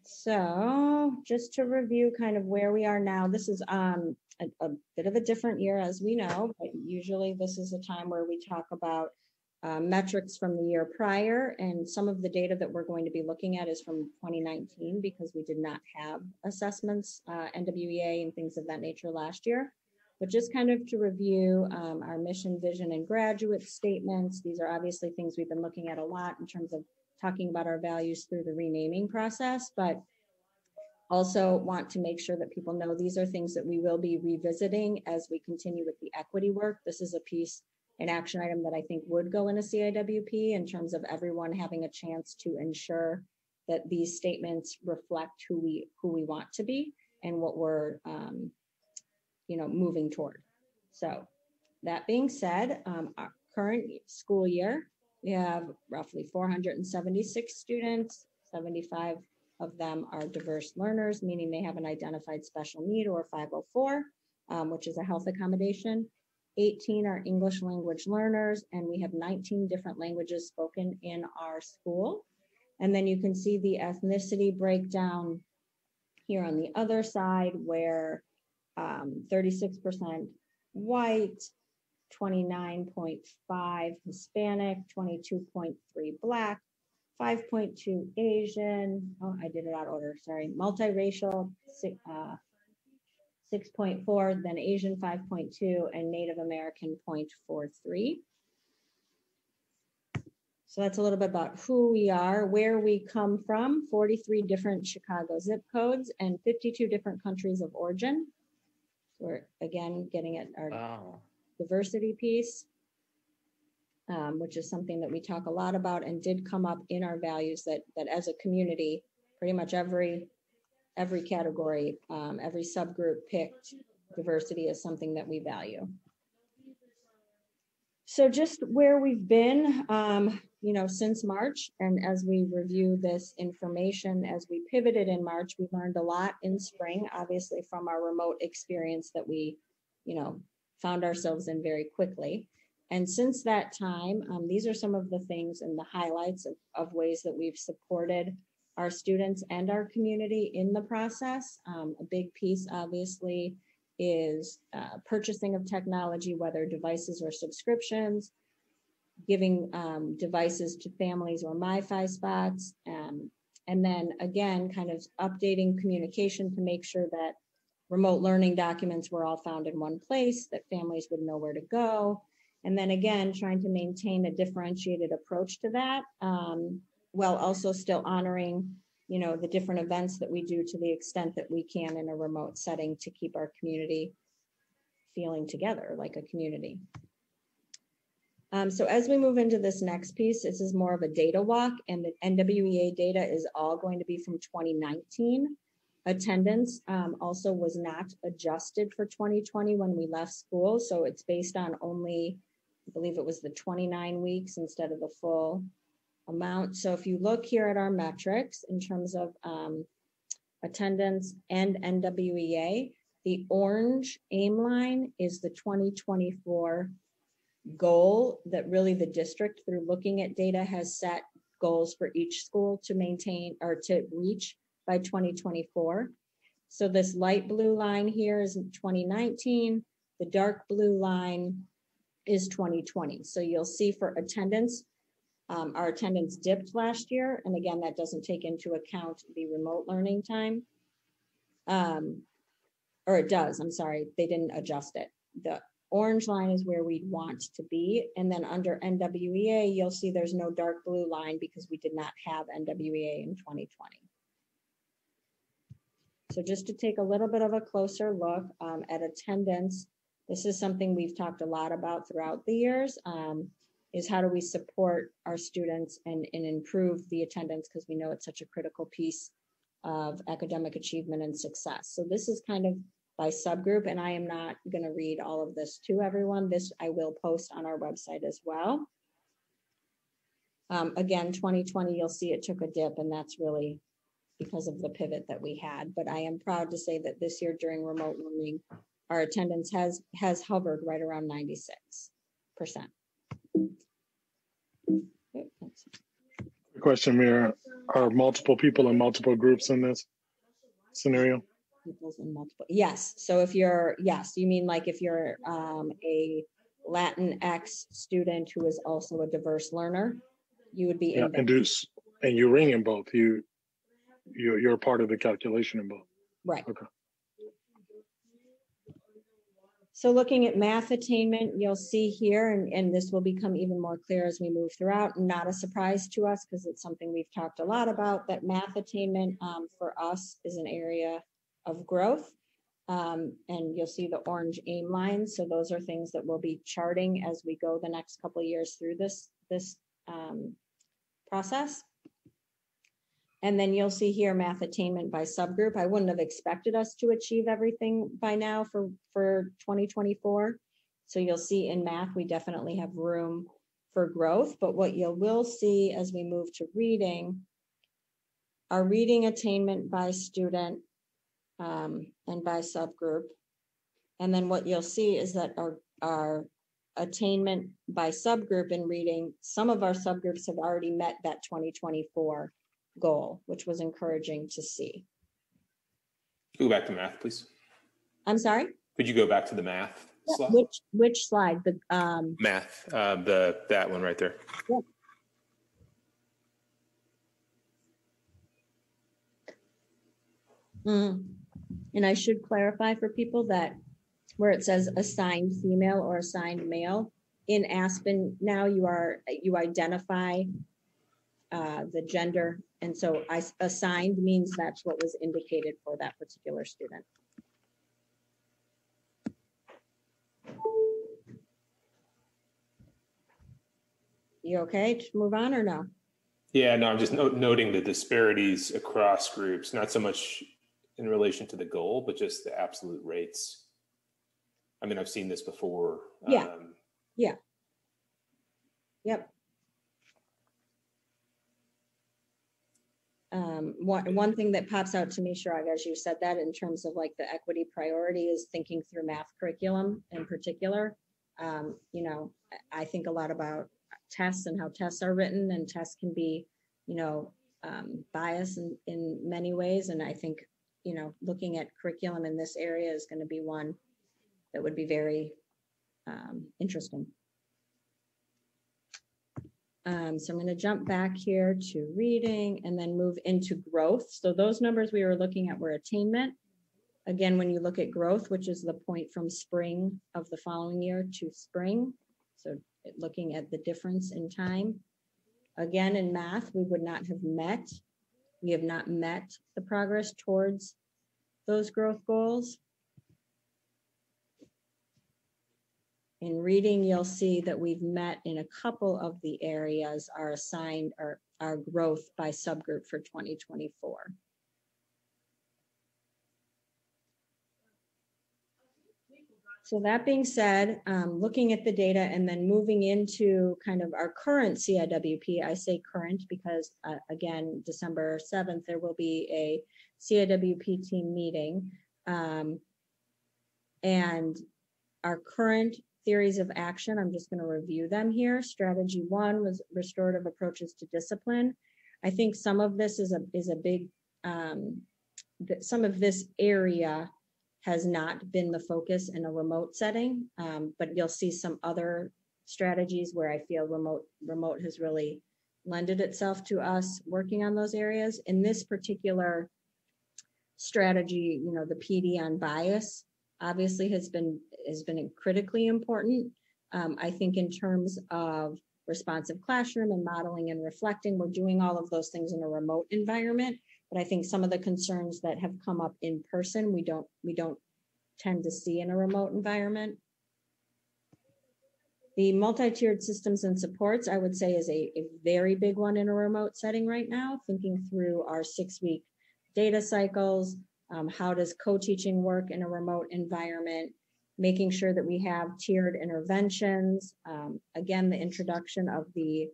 so just to review kind of where we are now, this is a bit of a different year, as we know, but usually this is a time where we talk about metrics from the year prior, and some of the data that we're going to be looking at is from 2019 because we did not have assessments, NWEA and things of that nature last year. But just kind of to review our mission, vision, and graduate statements. These are obviously things we've been looking at a lot in terms of talking about our values through the renaming process, but also want to make sure that people know these are things that we will be revisiting as we continue with the equity work. This is a piece, an action item that I think would go in a CIWP in terms of everyone having a chance to ensure that these statements reflect who we want to be and what we're moving toward. So that being said, our current school year, we have roughly 476 students. 75 of them are diverse learners, meaning they have an identified special need or 504, which is a health accommodation. 18 are English language learners, and we have 19 different languages spoken in our school. And then you can see the ethnicity breakdown here on the other side, where 36% white, 29.5 Hispanic, 22.3 Black, 5.2 Asian, oh, I did it out of order, sorry, multiracial, 6.4, then Asian 5.2, and Native American 0.43. So that's a little bit about who we are, where we come from, 43 different Chicago zip codes, and 52 different countries of origin. We're again getting at our diversity piece, which is something that we talk a lot about and did come up in our values that as a community, pretty much every category, every subgroup picked diversity as something that we value. So just where we've been, since March, and as we review this information, as we pivoted in March, we learned a lot in spring, obviously from our remote experience that we, found ourselves in very quickly. And since that time, these are some of the things and the highlights of ways that we've supported our students and our community in the process. A big piece, obviously, is purchasing of technology, whether devices or subscriptions, giving devices to families or MiFi spots, and then again, kind of updating communication to make sure that remote learning documents were all found in one place, that families would know where to go. And then again, trying to maintain a differentiated approach to that, while also still honoring, the different events that we do to the extent that we can in a remote setting to keep our community feeling together like a community. So as we move into this next piece, this is more of a data walk, and the NWEA data is all going to be from 2019. Attendance also was not adjusted for 2020 when we left school. So it's based on only, I believe it was the 29 weeks instead of the full amount. So if you look here at our metrics in terms of attendance and NWEA, the orange aim line is the 2024 goal that really the district, through looking at data, has set goals for each school to maintain or to reach by 2024. So this light blue line here is 2019. The dark blue line is 2020. So you'll see for attendance, our attendance dipped last year. And again, that doesn't take into account the remote learning time. Or it does, I'm sorry, they didn't adjust it. The orange line is where we'd want to be. And then under NWEA, you'll see there's no dark blue line because we did not have NWEA in 2020. So just to take a little bit of a closer look at attendance, this is something we've talked a lot about throughout the years, is how do we support our students and improve the attendance, because we know it's such a critical piece of academic achievement and success. So this is kind of by subgroup, and I am not going to read all of this to everyone. This I will post on our website as well. Again, 2020, you'll see it took a dip, and that's really because of the pivot that we had. But I am proud to say that this year during remote learning, our attendance has hovered right around 96%. Question, Mayor, are multiple people in multiple groups in this scenario? People's in multiple, yes. So if you're, yes, you mean like if you're a Latinx student who is also a diverse learner, you would be Yeah, in both. and you ring in both. You're a part of the calculation in both. Right. Okay. So looking at math attainment, you'll see here, and this will become even more clear as we move throughout, not a surprise to us because it's something we've talked a lot about, that math attainment for us is an area of growth. And you'll see the orange aim lines. So those are things that we'll be charting as we go the next couple of years through this process. And then you'll see here math attainment by subgroup. I wouldn't have expected us to achieve everything by now for 2024. So you'll see in math, we definitely have room for growth. But what you will see as we move to reading, our reading attainment by student and by subgroup. And then what you'll see is that our attainment by subgroup in reading, some of our subgroups have already met that 2024 goal, which was encouraging to see. Go back to math, please. I'm sorry? Could you go back to the math slide? Which slide? The math, that one right there. Yep. And I should clarify for people that where it says assigned female or assigned male, in Aspen now you identify the gender, and so assigned means that's what was indicated for that particular student. You okay to move on or no? Yeah, no, I'm just noting the disparities across groups, not so much in relation to the goal, but just the absolute rates. I mean, I've seen this before. Yeah. Yeah. Yep. One thing that pops out to me, Shirag, as you said that, in terms of like the equity priority, is thinking through math curriculum in particular. You know, I think a lot about tests and how tests are written, and tests can be, you know, biased in many ways. And I think, you know, looking at curriculum in this area is going to be one that would be very interesting. So I'm going to jump back here to reading and then move into growth. So those numbers we were looking at were attainment. Again, when you look at growth, which is the point from spring of the following year to spring, so looking at the difference in time. Again, in math, we would not have met. We have not met the progress towards those growth goals. In reading, you'll see that we've met in a couple of the areas are assigned our growth by subgroup for 2024. So that being said, looking at the data and then moving into kind of our current CIWP, I say current because again, December 7th, there will be a CIWP team meeting. And our current theories of action, I'm just going to review them here. Strategy 1 was restorative approaches to discipline. I think some of this is a big, some of this area has not been the focus in a remote setting, but you'll see some other strategies where I feel remote has really lended itself to us working on those areas. In this particular strategy, you know, the PD on bias obviously has been critically important. I think in terms of responsive classroom and modeling and reflecting, we're doing all of those things in a remote environment. But I think some of the concerns that have come up in person, we don't tend to see in a remote environment. The multi-tiered systems and supports, I would say, is a very big one in a remote setting right now, thinking through our 6-week data cycles. How does co-teaching work in a remote environment? Making sure that we have tiered interventions. Again, the introduction of the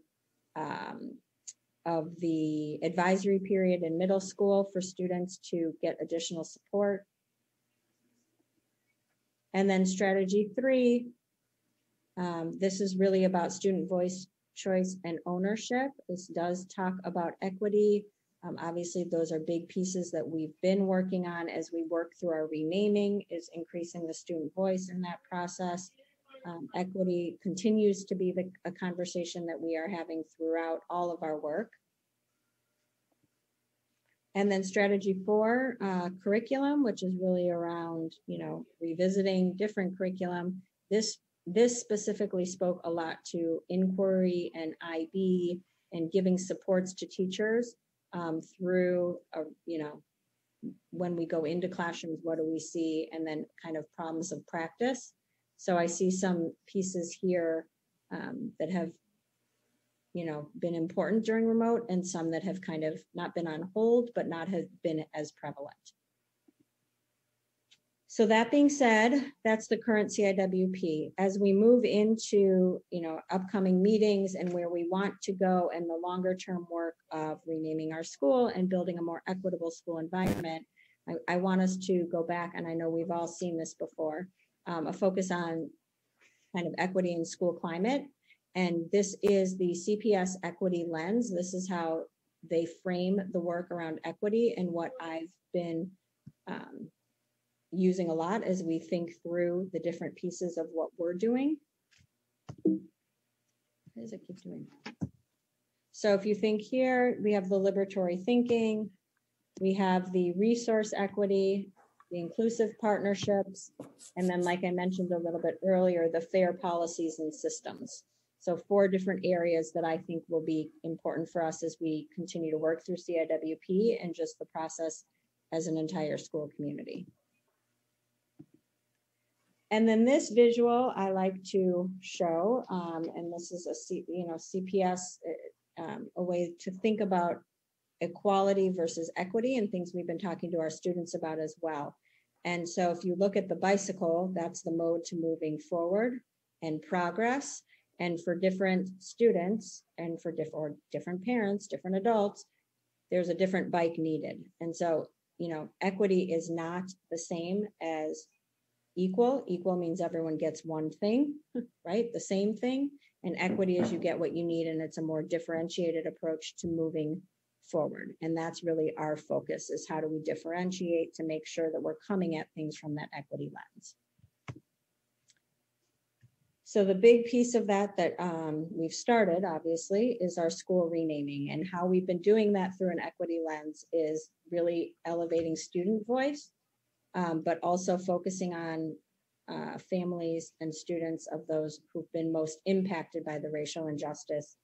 advisory period in middle school for students to get additional support. And then strategy 3, this is really about student voice choice, and ownership. This does talk about equity. Obviously, those are big pieces that we've been working on as we work through our renaming, is increasing the student voice in that process. Equity continues to be a conversation that we are having throughout all of our work. And then strategy 4, curriculum, which is really around, revisiting different curriculum. This specifically spoke a lot to inquiry and IB and giving supports to teachers through, when we go into classrooms, what do we see? And then kind of problems of practice. So I see some pieces here that have, been important during remote, and some that have kind of not been on hold, but not have been as prevalent. So that being said, that's the current CIWP. As we move into, upcoming meetings and where we want to go, and the longer term work of renaming our school and building a more equitable school environment, I want us to go back, and I know we've all seen this before, a focus on kind of equity in school climate. And this is the CPS equity lens. This is how they frame the work around equity, and what I've been using a lot as we think through the different pieces of what we're doing. What does it keep doing? So if you think here, we have the liberatory thinking, we have the resource equity, the inclusive partnerships, and then, like I mentioned a little bit earlier, the fair policies and systems. So 4 different areas that I think will be important for us as we continue to work through CIWP and just the process as an entire school community. And then this visual I like to show, and this is a CPS, a way to think about equality versus equity, and things we've been talking to our students about as well. And so if you look at the bicycle, that's the mode to moving forward and progress. And for different students and for different parents, different adults, there's a different bike needed. And so, equity is not the same as equal. Equal means everyone gets one thing, right? The same thing. And equity is you get what you need, and it's a more differentiated approach to moving forward. And that's really our focus, is how do we differentiate to make sure that we're coming at things from that equity lens. So the big piece of that we've started, obviously, is our school renaming, and how we've been doing that through an equity lens is really elevating student voice, but also focusing on families and students of those who've been most impacted by the racial injustice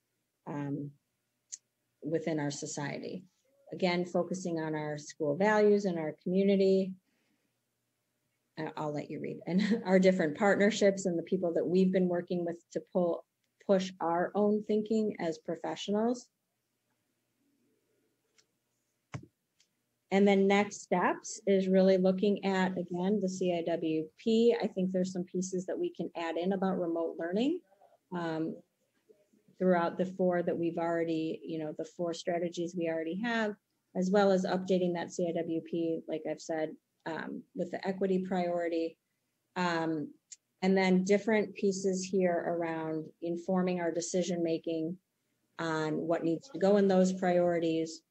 within our society. Again, focusing on our school values and our community. I'll let you read, and our different partnerships and the people that we've been working with to push our own thinking as professionals. And then next steps is really looking at, again, the CIWP. I think there's some pieces that we can add in about remote learning throughout the 4 that we've already, the 4 strategies we already have, as well as updating that CIWP, like I've said, with the equity priority. And then different pieces here around informing our decision-making on what needs to go in those priorities,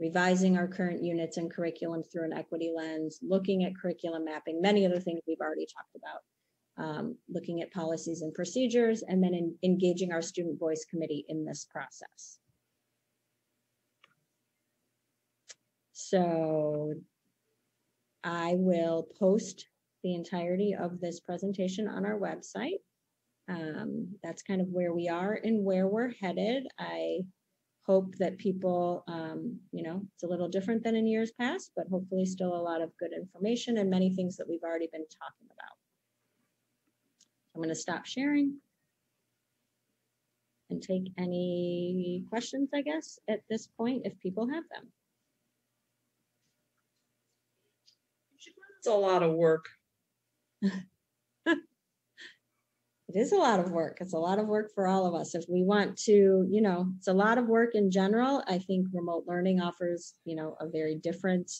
revising our current units and curriculum through an equity lens, looking at curriculum mapping, many of the things we've already talked about, looking at policies and procedures, and then engaging our student voice committee in this process. So I will post the entirety of this presentation on our website. That's kind of where we are and where we're headed. I hope that people, it's a little different than in years past, but hopefully still a lot of good information and many things that we've already been talking about. I'm going to stop sharing and take any questions, I guess, at this point, if people have them. It's a lot of work. It is a lot of work. It's a lot of work for all of us. If we want to, it's a lot of work in general. I think remote learning offers, a very different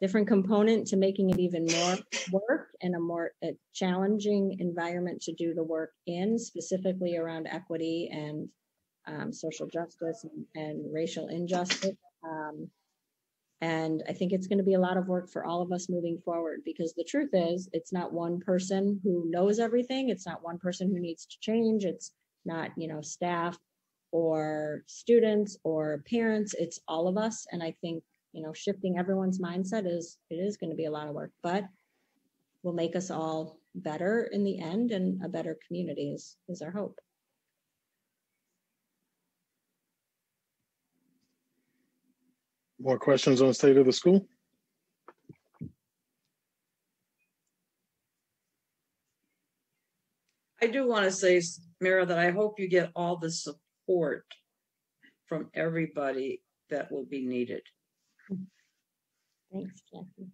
different component to making it even more work and a more challenging environment to do the work in, specifically around equity and social justice and racial injustice. And I think it's going to be a lot of work for all of us moving forward, because the truth is, it's not one person who knows everything. It's not one person who needs to change. It's not, staff or students or parents. It's all of us. And I think, shifting everyone's mindset it is going to be a lot of work, but will make us all better in the end, and a better community is our hope. More questions on the state of the school? I do want to say, Mara, that I hope you get all the support from everybody that will be needed. Thanks, Jackie.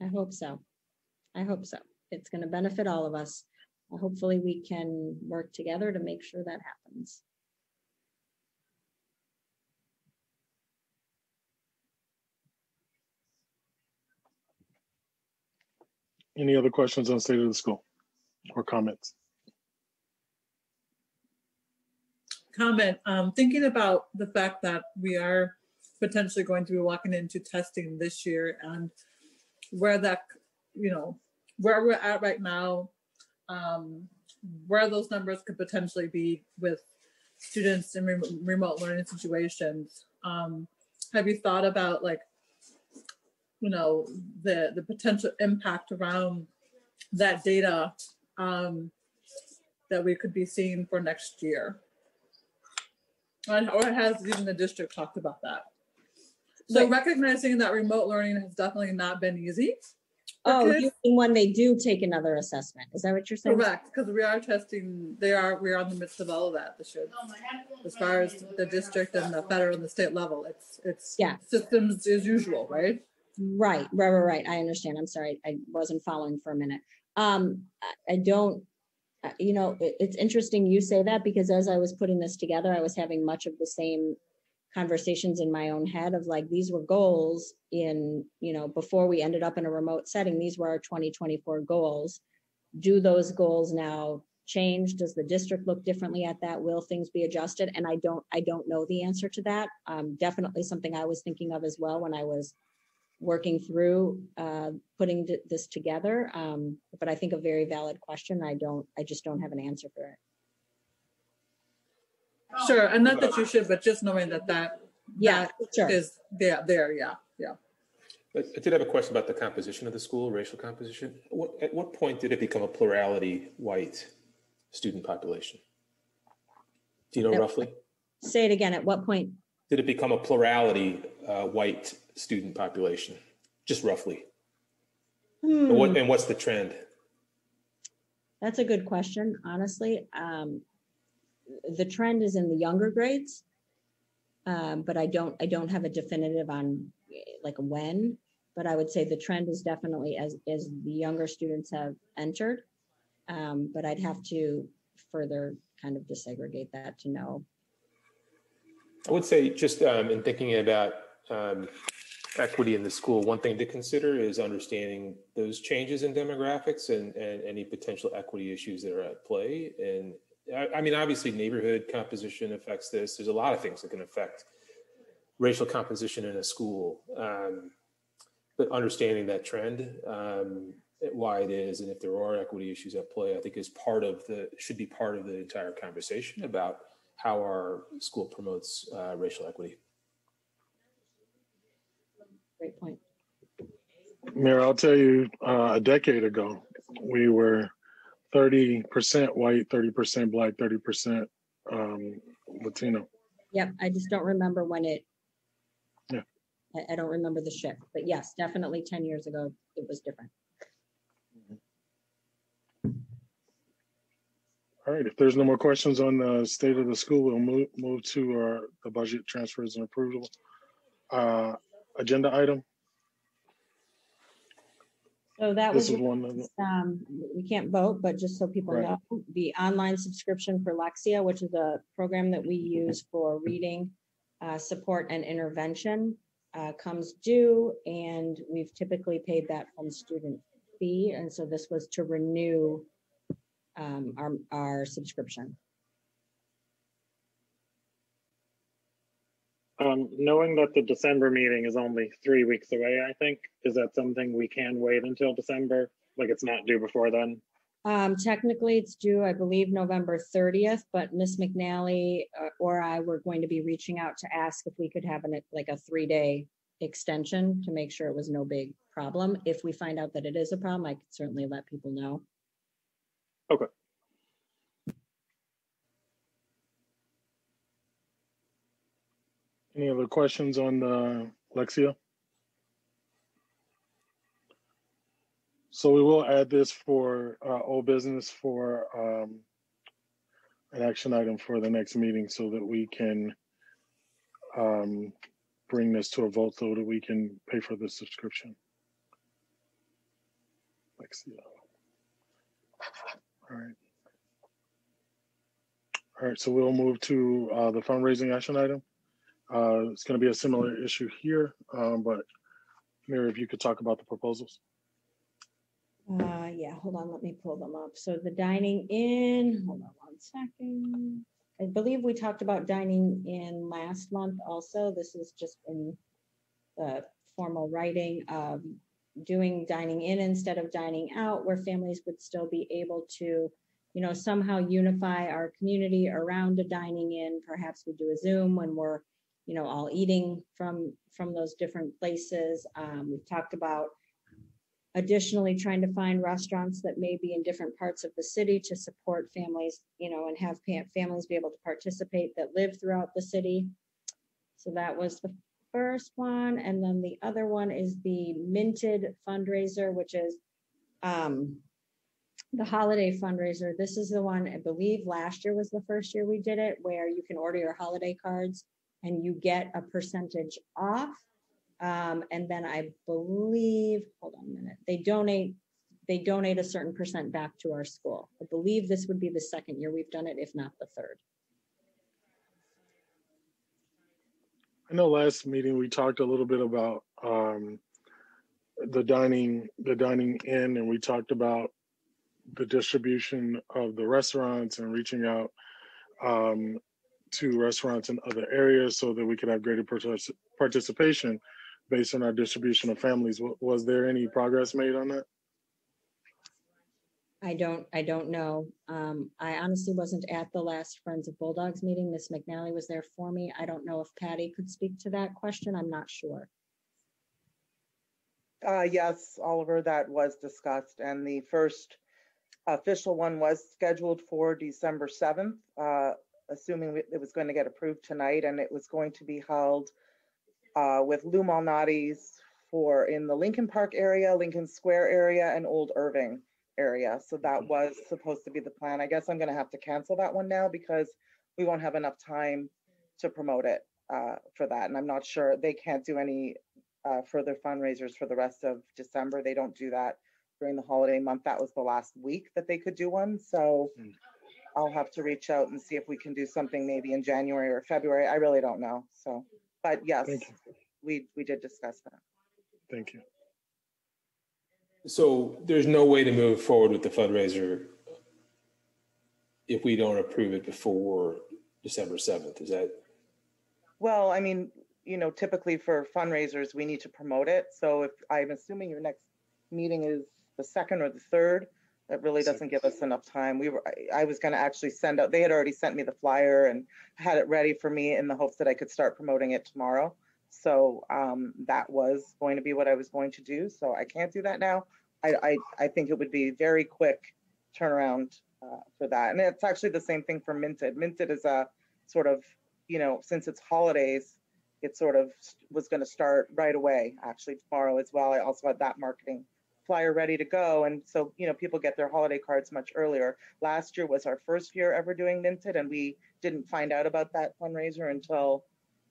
I hope so. It's going to benefit all of us. Hopefully we can work together to make sure that happens. Any other questions on the state of the school or comments? Comment, thinking about the fact that we are potentially going to be walking into testing this year, and where that, where we're at right now, where those numbers could potentially be with students in remote learning situations. Have you thought about the potential impact around that data that we could be seeing for next year? Or has even the district talked about that? So recognizing that remote learning has definitely not been easy. Oh, you mean when they do take another assessment? Is that what you're saying? Correct, because we are testing, we are in the midst of all of that this year. As far as the district and the federal and the state level, it's systems as usual, right? Right. I understand. I'm sorry, I wasn't following for a minute. I don't, it's interesting you say that, because as I was putting this together, I was having much of the same conversations in my own head of these were goals in, before we ended up in a remote setting. These were our 2024 goals. Do those goals now change? Does the district look differently at that? Will things be adjusted? And I don't know the answer to that. Definitely something I was thinking of as well when I was working through putting this together. But I think a very valid question. I just don't have an answer for it. Sure, and not that you should, but just knowing that sure. is there, yeah. I did have a question about the composition of the school, racial composition. At what point did it become a plurality white student population? Do you know roughly? Say it again. At what point? Did it become a plurality white student population? Just roughly. And what's the trend? That's a good question, honestly. The trend is in the younger grades, but I don't have a definitive on when, but I would say the trend is definitely as the younger students have entered, but I'd have to further kind of disaggregate that to know. I would say just in thinking about equity in the school, one thing to consider is understanding those changes in demographics and any potential equity issues that are at play. And I mean, obviously neighborhood composition affects this. There's a lot of things that can affect racial composition in a school, but understanding that trend, why it is, and if there are equity issues at play, I think should be part of the entire conversation about how our school promotes racial equity. Great point. Mayor, I'll tell you, a decade ago, we were 30% white, 30% Black, 30% Latino. Yep, I just don't remember when I don't remember the shift, but yes, definitely 10 years ago, it was different. All right, if there's no more questions on the state of the school, we'll move to the budget transfers and approval. Agenda item. So that This was, is one. we can't vote, but just so people know, the online subscription for Lexia, which is a program that we use for reading support and intervention. comes due, and we've typically paid that from student fee. And so this was to renew our subscription. Knowing that the December meeting is only 3 weeks away, I think, is that something we can wait until December? Like it's not due before then? Technically, it's due, I believe, November 30th, but Miss McNally or I were going to be reaching out to ask if we could have like a 3-day extension to make sure it was no big problem. If we find out that it is a problem, I could certainly let people know. Okay. Any other questions on the Lexia? So we will add this for old business for an action item for the next meeting so that we can bring this to a vote so that we can pay for the subscription. Lexia. All right. All right, so we'll move to the fundraising action item. It's going to be a similar issue here, but Mary, if you could talk about the proposals. Yeah, hold on, let me pull them up. So the dining in, hold on one second. I believe we talked about dining in last month also. This is just in the formal writing of doing dining in instead of dining out, where families would still be able to, you know, somehow unify our community around a dining in. Perhaps we do a Zoom when we're, you know, all eating from those different places. We've talked about additionally trying to find restaurants that may be in different parts of the city to support families, you know, and have families be able to participate that live throughout the city. So that was the first one. And then the other one is the Minted fundraiser, which is the holiday fundraiser. This is the one, I believe last year was the first year we did it, where you can order your holiday cards and you get a percentage off. And then I believe, hold on a minute, they donate a certain percent back to our school. I believe this would be the second year we've done it, if not the third. I know last meeting we talked a little bit about the dining in, and we talked about the distribution of the restaurants and reaching out to restaurants in other areas so that we could have greater participation based on our distribution of families. Was there any progress made on that? I don't know. I honestly wasn't at the last Friends of Bulldogs meeting. Miss McNally was there for me. I don't know if Patty could speak to that question. I'm not sure. Yes, Oliver, that was discussed, and the first official one was scheduled for December 7th, assuming it was going to get approved tonight, and it was going to be held with Lou Malnati's in the Lincoln Park area, Lincoln Square area, and Old Irving area. So that was supposed to be the plan. I guess I'm going to have to cancel that one now because we won't have enough time to promote it for that. And I'm not sure, they can't do any further fundraisers for the rest of December. They don't do that during the holiday month. That was the last week that they could do one. So I'll have to reach out and see if we can do something maybe in January or February. I really don't know. So, but yes, we did discuss that. Thank you. So there's no way to move forward with the fundraiser if we don't approve it before December 7th, is that? Well, I mean, you know, typically for fundraisers, we need to promote it. So if I'm assuming your next meeting is the 2nd or the 3rd, that really doesn't give us enough time. I was going to actually send out, they had already sent me the flyer and had it ready for me in the hopes that I could start promoting it tomorrow. So that was going to be what I was going to do. So I can't do that now. I think it would be very quick turnaround for that. And it's actually the same thing for Minted. Minted is a sort of, you know, since it's holidays, it sort of was going to start right away, actually tomorrow as well. I also had that marketing flyer ready to go. And so, you know, people get their holiday cards much earlier. Last year was our first year ever doing Minted, and we didn't find out about that fundraiser until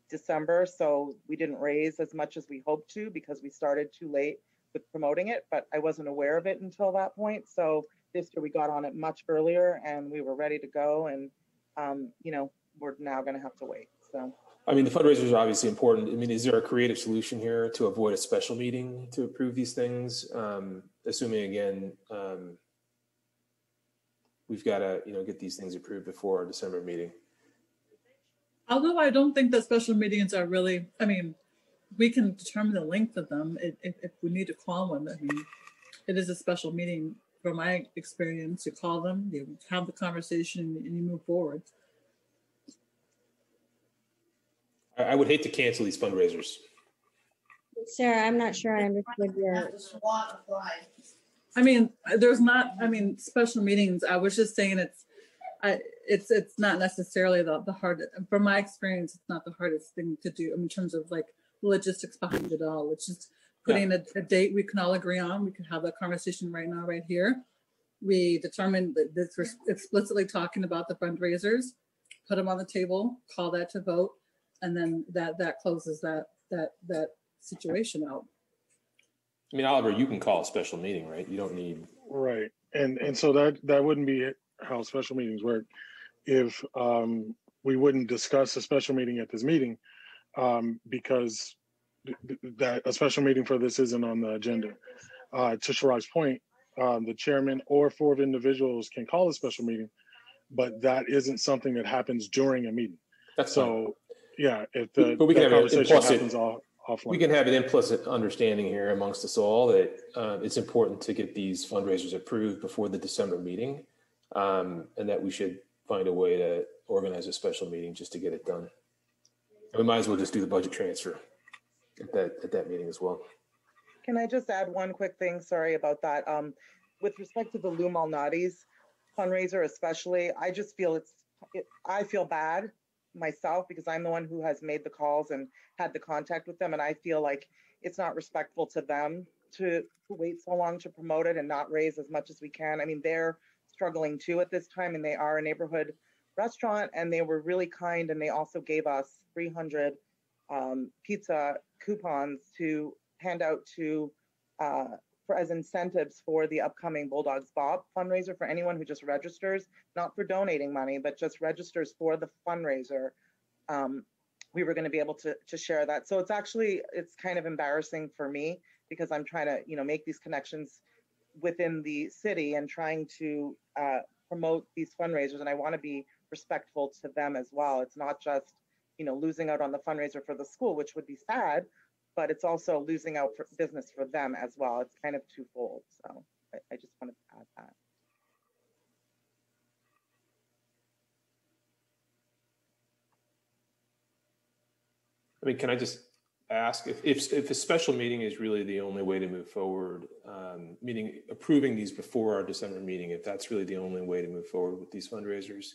December. So we didn't raise as much as we hoped to because we started too late with promoting it, but I wasn't aware of it until that point. So this year we got on it much earlier and we were ready to go. And, you know, we're now going to have to wait. So I mean, the fundraisers are obviously important. I mean, is there a creative solution here to avoid a special meeting to approve these things? Assuming again, we've got to, get these things approved before our December meeting. Although I don't think that special meetings are really, I mean, we can determine the length of them if we need to call one. I mean, it is a special meeting from my experience. You call them, you have the conversation, and you move forward. I would hate to cancel these fundraisers. Sarah, I'm not sure I understood your. I mean, there's not, I mean, special meetings, I was just saying it's not necessarily the hardest, from my experience, it's not the hardest thing to do in terms of like logistics behind it all. It's just putting a date we can all agree on. We can have that conversation right now, right here. We determined that this was explicitly talking about the fundraisers, put them on the table, call that to vote, and then that closes that situation out. I mean, Oliver, you can call a special meeting, right? You don't need. Right. And so that wouldn't be how special meetings work. If we wouldn't discuss a special meeting at this meeting because that a special meeting for this isn't on the agenda. To Sharaj's point, the chairman or 4 individuals can call a special meeting, but that isn't something that happens during a meeting. That's so fine. Yeah, if the but we can conversation happens offline. We can have an implicit understanding here amongst us all that it's important to get these fundraisers approved before the December meeting, and that we should find a way to organize a special meeting just to get it done. And we might as well just do the budget transfer at that meeting as well. Can I just add one quick thing? Sorry about that. With respect to the Lou Malnati's fundraiser, especially, I just feel I feel bad myself because I'm the one who has made the calls and had the contact with them, and I feel like it's not respectful to them to wait so long to promote it and not raise as much as we can. I mean, they're struggling too at this time, and they are a neighborhood restaurant, and they were really kind, and they also gave us 300 pizza coupons to hand out to as incentives for the upcoming Bulldogs Bob fundraiser for anyone who just registers, not for donating money, but just registers for the fundraiser. We were going to be able to share that. So it's kind of embarrassing for me because I'm trying to, make these connections within the city and trying to promote these fundraisers. And I want to be respectful to them as well. It's not just, losing out on the fundraiser for the school, which would be sad, but it's also losing out for business for them as well. It's kind of twofold. So I just wanted to add that. I mean, can I just ask if a special meeting is really the only way to move forward, meaning approving these before our December meeting, if that's really the only way to move forward with these fundraisers,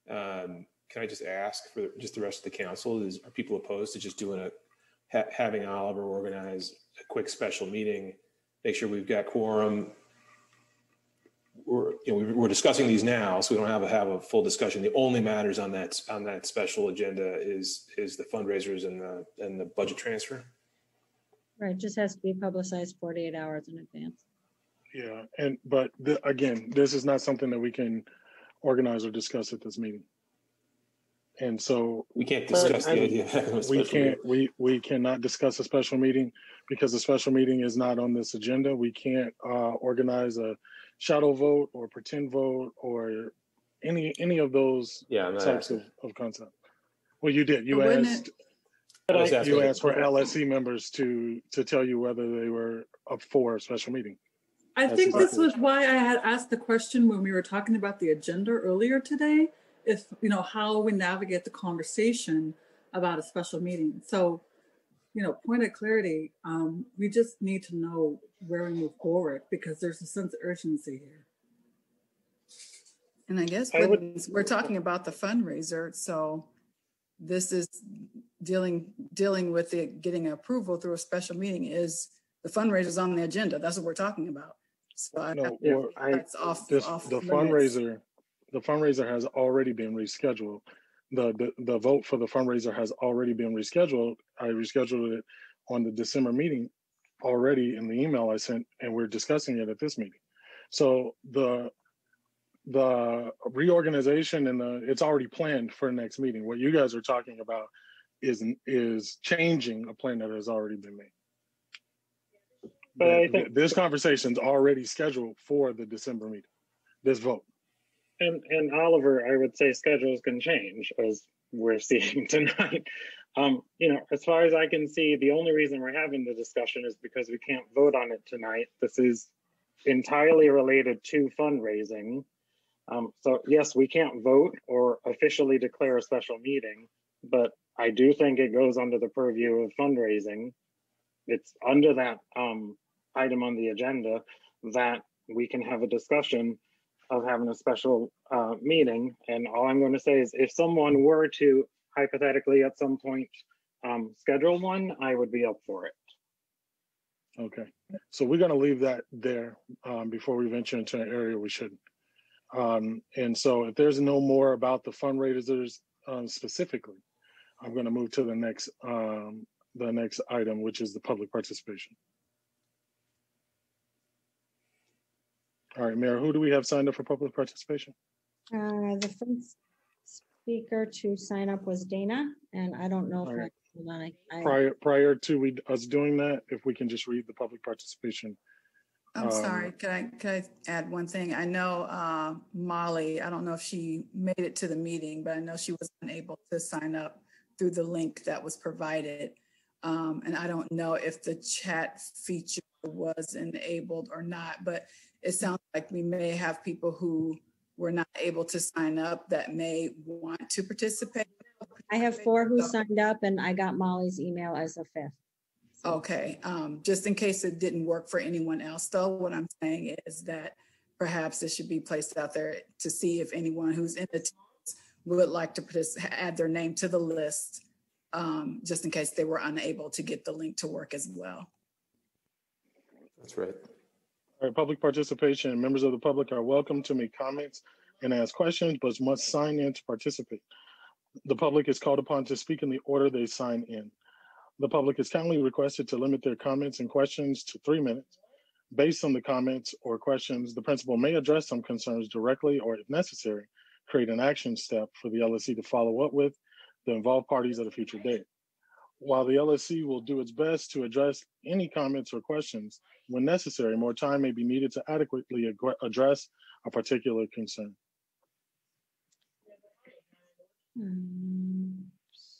can I just ask for just the rest of the council, are people opposed to just doing having Oliver organize a quick special meeting, make sure we've got quorum? We're discussing these now, so we don't have a full discussion. The only matters on that special agenda is the fundraisers and the budget transfer. Right, just has to be publicized 48 hours in advance. Yeah, but again, this is not something that we can organize or discuss at this meeting. And so we can't discuss the idea of having a special meeting. We cannot discuss a special meeting because the special meeting is not on this agenda. We can't organize a shadow vote or pretend vote or any of those types of concept. Well, you did. You asked for LSC members to tell you whether they were up for a special meeting. I think this was why I had asked the question when we were talking about the agenda earlier today. If how we navigate the conversation about a special meeting. So, point of clarity, we just need to know where we move forward because there's a sense of urgency here. And I guess we're talking about the fundraiser, so this is dealing with getting approval through a special meeting. Is the fundraisers on the agenda? That's what we're talking about. So that's off the limits. The fundraiser has already been rescheduled. The vote for the fundraiser has already been rescheduled. I rescheduled it on the December meeting already in the email I sent, and we're discussing it at this meeting. So the reorganization and it's already planned for next meeting. What you guys are talking about is changing a plan that has already been made. But I think, This conversation's already scheduled for the December meeting, this vote. and Oliver, I would say schedules can change as we're seeing tonight. As far as I can see, the only reason we're having the discussion is because we can't vote on it tonight. This is entirely related to fundraising. So yes, we can't vote or officially declare a special meeting, but I do think it goes under the purview of fundraising. It's under that item on the agenda that we can have a discussion of having a special meeting. And all I'm going to say is if someone were to hypothetically at some point schedule one, I would be up for it. Okay, so we're going to leave that there before we venture into an area we shouldn't. And so if there's no more about the fundraisers specifically, I'm going to move to the next item, which is the public participation. All right, Mayor, who do we have signed up for public participation? The first speaker to sign up was Dana, and I don't know if All right. hold on, Prior to us doing that, if we can just read the public participation. I'm sorry, can I add one thing? I know Molly, I don't know if she made it to the meeting, but I know she was unable to sign up through the link that was provided. And I don't know if the chat feature was enabled or not, but it sounds like we may have people who were not able to sign up that may want to participate. I have 4 who signed up, and I got Molly's email as a 5th. Okay, just in case it didn't work for anyone else, though, what I'm saying is that perhaps it should be placed out there to see if anyone who's in the would like to add their name to the list, just in case they were unable to get the link to work as well. That's right. All right, public participation. Members of the public are welcome to make comments and ask questions, but must sign in to participate. The public is called upon to speak in the order they sign in. The public is kindly requested to limit their comments and questions to 3 minutes. Based on the comments or questions, the principal may address some concerns directly or, if necessary, create an action step for the LSC to follow up with the involved parties at a future date. While the LSC will do its best to address any comments or questions, when necessary, more time may be needed to adequately address a particular concern.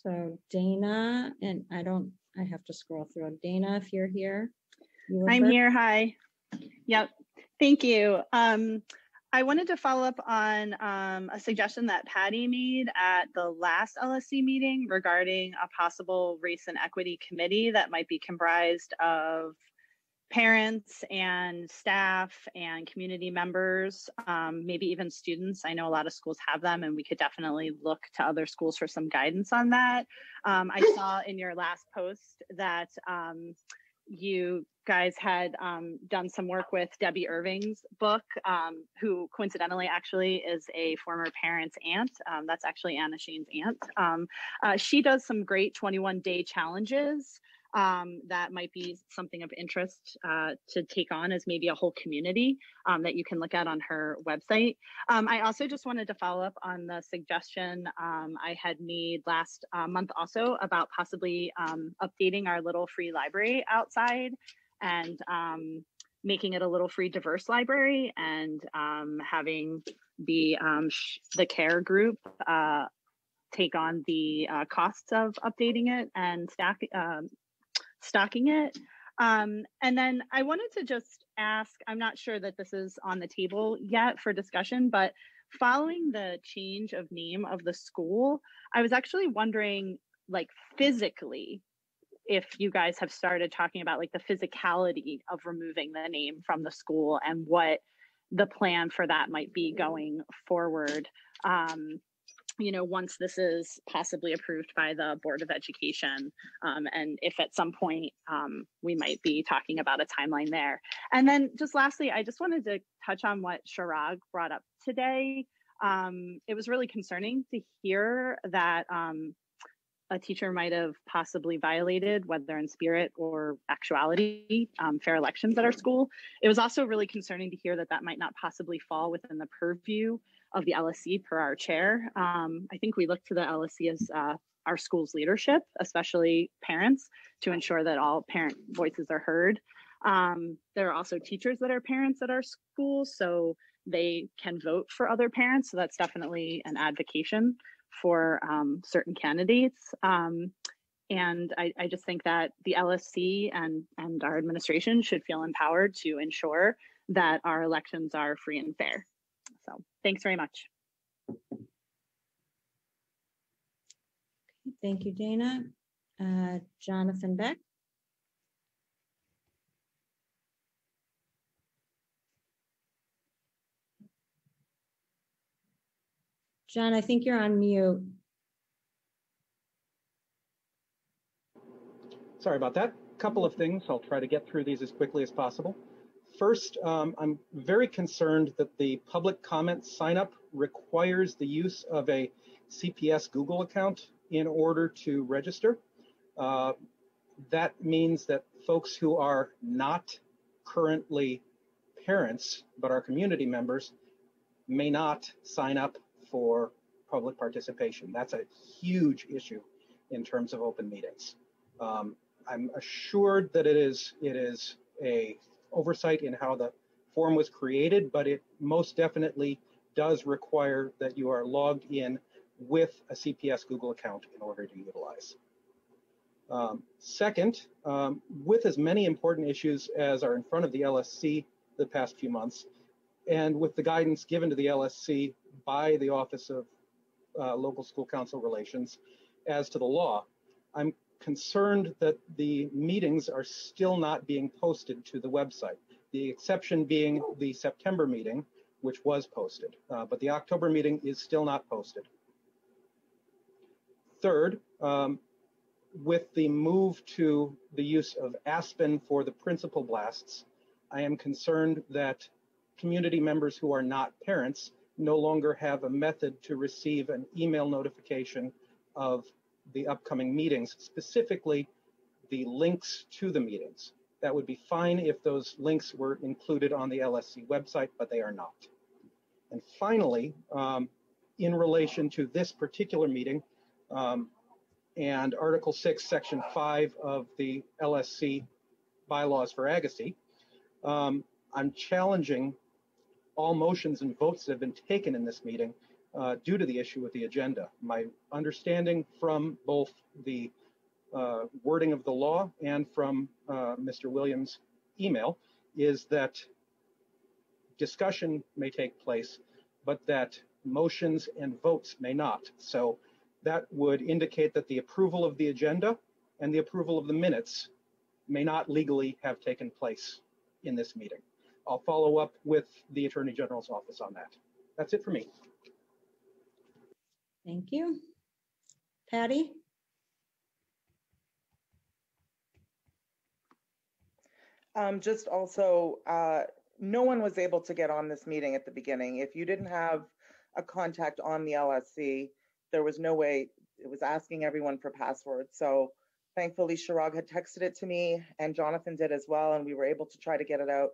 So Dana, and I have to scroll through. Dana, if you're here. I'm here, hi. Yep, thank you. I wanted to follow up on a suggestion that Patty made at the last LSC meeting regarding a possible race and equity committee that might be comprised of parents and staff and community members, maybe even students. I know a lot of schools have them, and we could definitely look to other schools for some guidance on that. I saw in your last post that you guys had done some work with Debbie Irving's book, who coincidentally actually is a former parent's aunt. That's actually Anna Shane's aunt. She does some great 21-day challenges that might be something of interest to take on as maybe a whole community that you can look at on her website. I also just wanted to follow up on the suggestion I had made last month also about possibly updating our little free library outside and making it a little free diverse library, and having the care group take on the costs of updating it and stocking it. And then I wanted to just ask, I'm not sure that this is on the table yet for discussion, but following the change of name of the school, I was actually wondering, like, physically, if you guys have started talking about like the physicality of removing the name from the school and what the plan for that might be going forward. Once this is possibly approved by the Board of Education, and if at some point we might be talking about a timeline there. And then just lastly, I just wanted to touch on what Shirag brought up today. It was really concerning to hear that a teacher might have possibly violated, whether in spirit or actuality, fair elections at our school. It was also really concerning to hear that that might not possibly fall within the purview of the LSC per our chair. I think we look to the LSC as our school's leadership, especially parents, to ensure that all parent voices are heard. There are also teachers that are parents at our schools, so they can vote for other parents. So that's definitely an advocation for certain candidates. And I just think that the LSC and our administration should feel empowered to ensure that our elections are free and fair. So thanks very much. Thank you, Dana. Jonathan Beck. John, I think you're on mute. Sorry about that. Couple of things. I'll try to get through these as quickly as possible. First, I'm very concerned that the public comment sign up requires the use of a CPS Google account in order to register. That means that folks who are not currently parents but are community members may not sign up for public participation. That's a huge issue in terms of open meetings. I'm assured that it is a oversight in how the form was created, but it most definitely does require that you are logged in with a CPS Google account in order to utilize. Second, with as many important issues as are in front of the LSC the past few months, and with the guidance given to the LSC by the Office of Local School Council Relations as to the law, I'm concerned that the meetings are still not being posted to the website. The exception being the September meeting, which was posted, but the October meeting is still not posted. Third, with the move to the use of Aspen for the principal blasts, I am concerned that community members who are not parents no longer have a method to receive an email notification of the upcoming meetings, specifically the links to the meetings. That would be fine if those links were included on the LSC website, but they are not. And finally, in relation to this particular meeting and Article 6, Section 5 of the LSC bylaws for Agassiz, I'm challenging all motions and votes that have been taken in this meeting due to the issue with the agenda. My understanding from both the wording of the law and from Mr. Williams' email is that discussion may take place, but that motions and votes may not. So that would indicate that the approval of the agenda and the approval of the minutes may not legally have taken place in this meeting. I'll follow up with the Attorney General's office on that. That's it for me. Thank you. Patty? Just also, no one was able to get on this meeting at the beginning. If you didn't have a contact on the LSC, there was no way. It was asking everyone for passwords. So thankfully, Shirag had texted it to me and Jonathan did as well. And we were able to try to get it out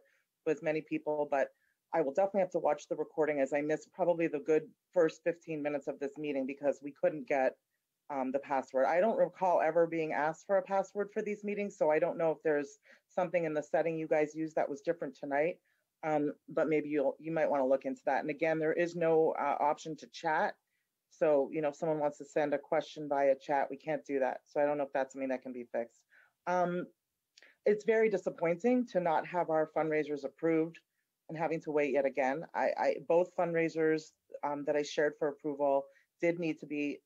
to as many people, but I will definitely have to watch the recording as I missed probably the good first 15 minutes of this meeting because we couldn't get the password. I don't recall ever being asked for a password for these meetings, so I don't know if there's something in the setting you guys use that was different tonight, but maybe you might want to look into that. And again, there is no option to chat. So, you know, if someone wants to send a question via chat, we can't do that. So I don't know if that's something that can be fixed. It's very disappointing to not have our fundraisers approved and having to wait yet again. Both fundraisers that I shared for approval did need to be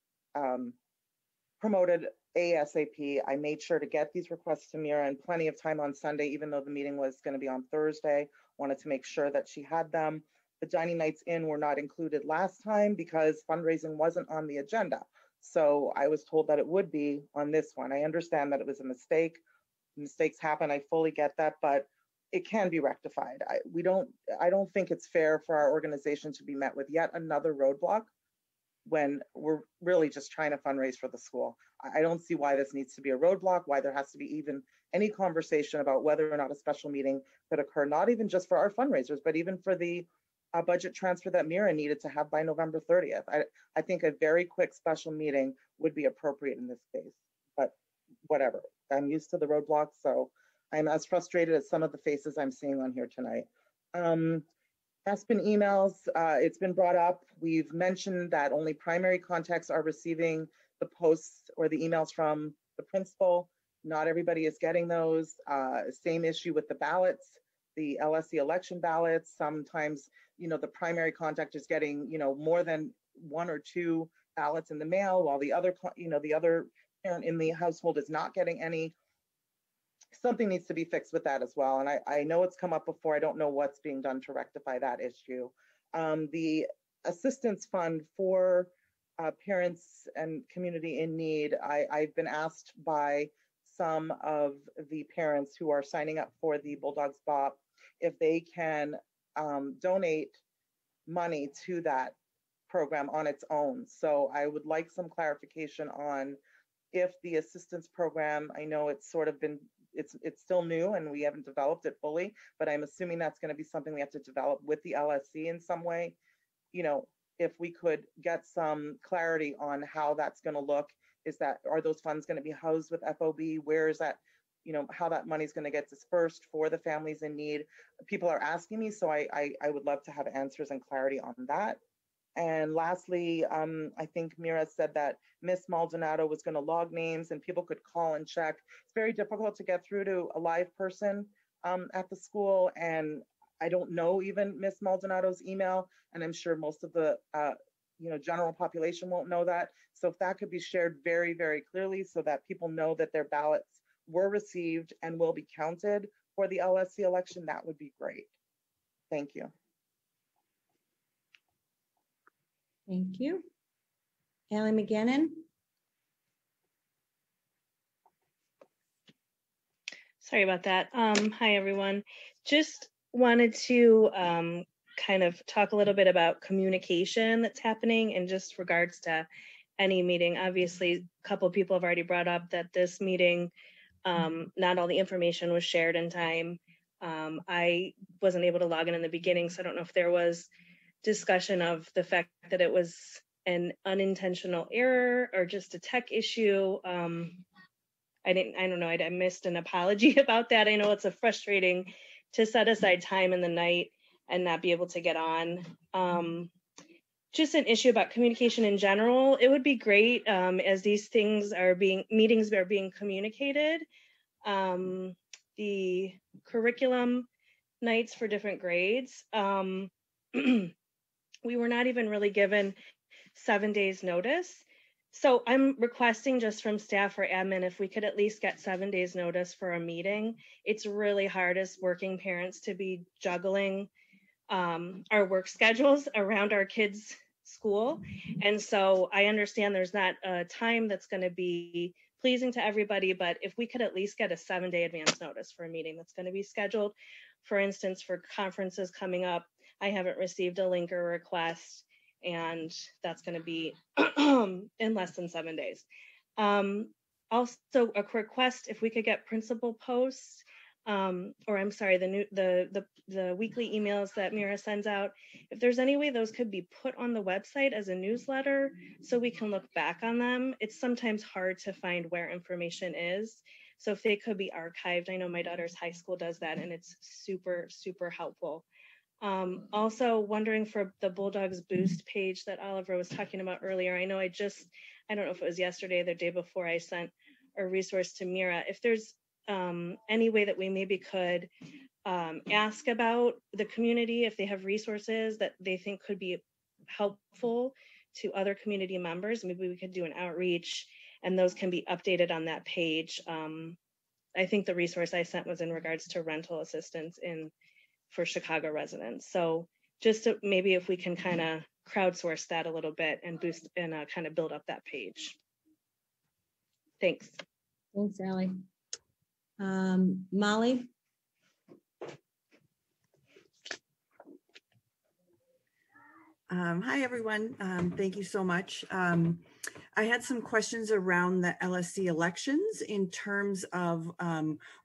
promoted ASAP. I made sure to get these requests to Mira in plenty of time on Sunday, even though the meeting was going to be on Thursday. Wanted to make sure that she had them. The Dining Nights In were not included last time because fundraising wasn't on the agenda. So I was told that it would be on this one. I understand that it was a mistake. Mistakes happen. I fully get that, but it can be rectified. I don't think it's fair for our organization to be met with yet another roadblock when we're really just trying to fundraise for the school. I don't see why this needs to be a roadblock, why there has to be even any conversation about whether or not a special meeting could occur, not even just for our fundraisers, but even for the budget transfer that Mira needed to have by November 30th. I think a very quick special meeting would be appropriate in this case. But whatever, I'm used to the roadblocks, so I'm as frustrated as some of the faces I'm seeing on here tonight. Aspen emails, it's been brought up. We've mentioned that only primary contacts are receiving the posts or the emails from the principal. Not everybody is getting those. Same issue with the ballots, the LSC election ballots. Sometimes, the primary contact is getting, more than 1 or 2 ballots in the mail, while the other, the other parent in the household is not getting any. Something needs to be fixed with that as well. And I know it's come up before. I don't know what's being done to rectify that issue. The assistance fund for parents and community in need, I've been asked by some of the parents who are signing up for the Bulldogs BOP if they can donate money to that program on its own. So I would like some clarification on if the assistance program, I know it's sort of been, it's still new and we haven't developed it fully, but I'm assuming that's going to be something we have to develop with the LSC in some way. If we could get some clarity on how that's going to look, are those funds going to be housed with FOB? Where is that, how that money is going to get dispersed for the families in need? People are asking me, so I would love to have answers and clarity on that. And lastly, I think Mira said that Miss Maldonado was going to log names and people could call and check. It's very difficult to get through to a live person at the school. And I don't know even Miss Maldonado's email. And I'm sure most of the general population won't know that. So if that could be shared very, very clearly so that people know that their ballots were received and will be counted for the LSC election, that would be great. Thank you. Thank you. Allie McGannon. Sorry about that. Hi, everyone. Just wanted to kind of talk a little bit about communication that's happening in just regards to any meeting. Obviously, a couple of people have already brought up that this meeting, not all the information was shared in time. I wasn't able to log in the beginning, so I don't know if there was discussion of the fact that it was an unintentional error or just a tech issue. I don't know, I missed an apology about that. I know it's frustrating to set aside time in the night and not be able to get on. Just an issue about communication in general. It would be great as these meetings are being communicated. The curriculum nights for different grades. We were not even really given 7 days notice. So I'm requesting just from staff or admin, if we could at least get 7 days notice for a meeting. It's really hard as working parents to be juggling our work schedules around our kids' school. And so I understand there's not a time that's going to be pleasing to everybody, but if we could at least get a 7-day advance notice for a meeting that's going to be scheduled, for instance, for conferences coming up, I haven't received a link or request, and that's going to be in less than 7 days. Also, a quick request: if we could get principal posts, or I'm sorry, the weekly emails that Mira sends out. If there's any way those could be put on the website as a newsletter, so we can look back on them. It's sometimes hard to find where information is. So if they could be archived, I know my daughter's high school does that, and it's super, super helpful. Also wondering for the Bulldogs Boost page that Oliver was talking about earlier. I know I don't know if it was yesterday or the day before, I sent a resource to Mira. If there's any way that we maybe could ask about the community, if they have resources that they think could be helpful to other community members, maybe we could do an outreach and those can be updated on that page. I think the resource I sent was in regards to rental assistance for Chicago residents. So just maybe if we can kind of crowdsource that a little bit and boost and kind of build up that page. Thanks. Thanks, Allie. Molly? Hi, everyone. Thank you so much. I had some questions around the LSC elections in terms of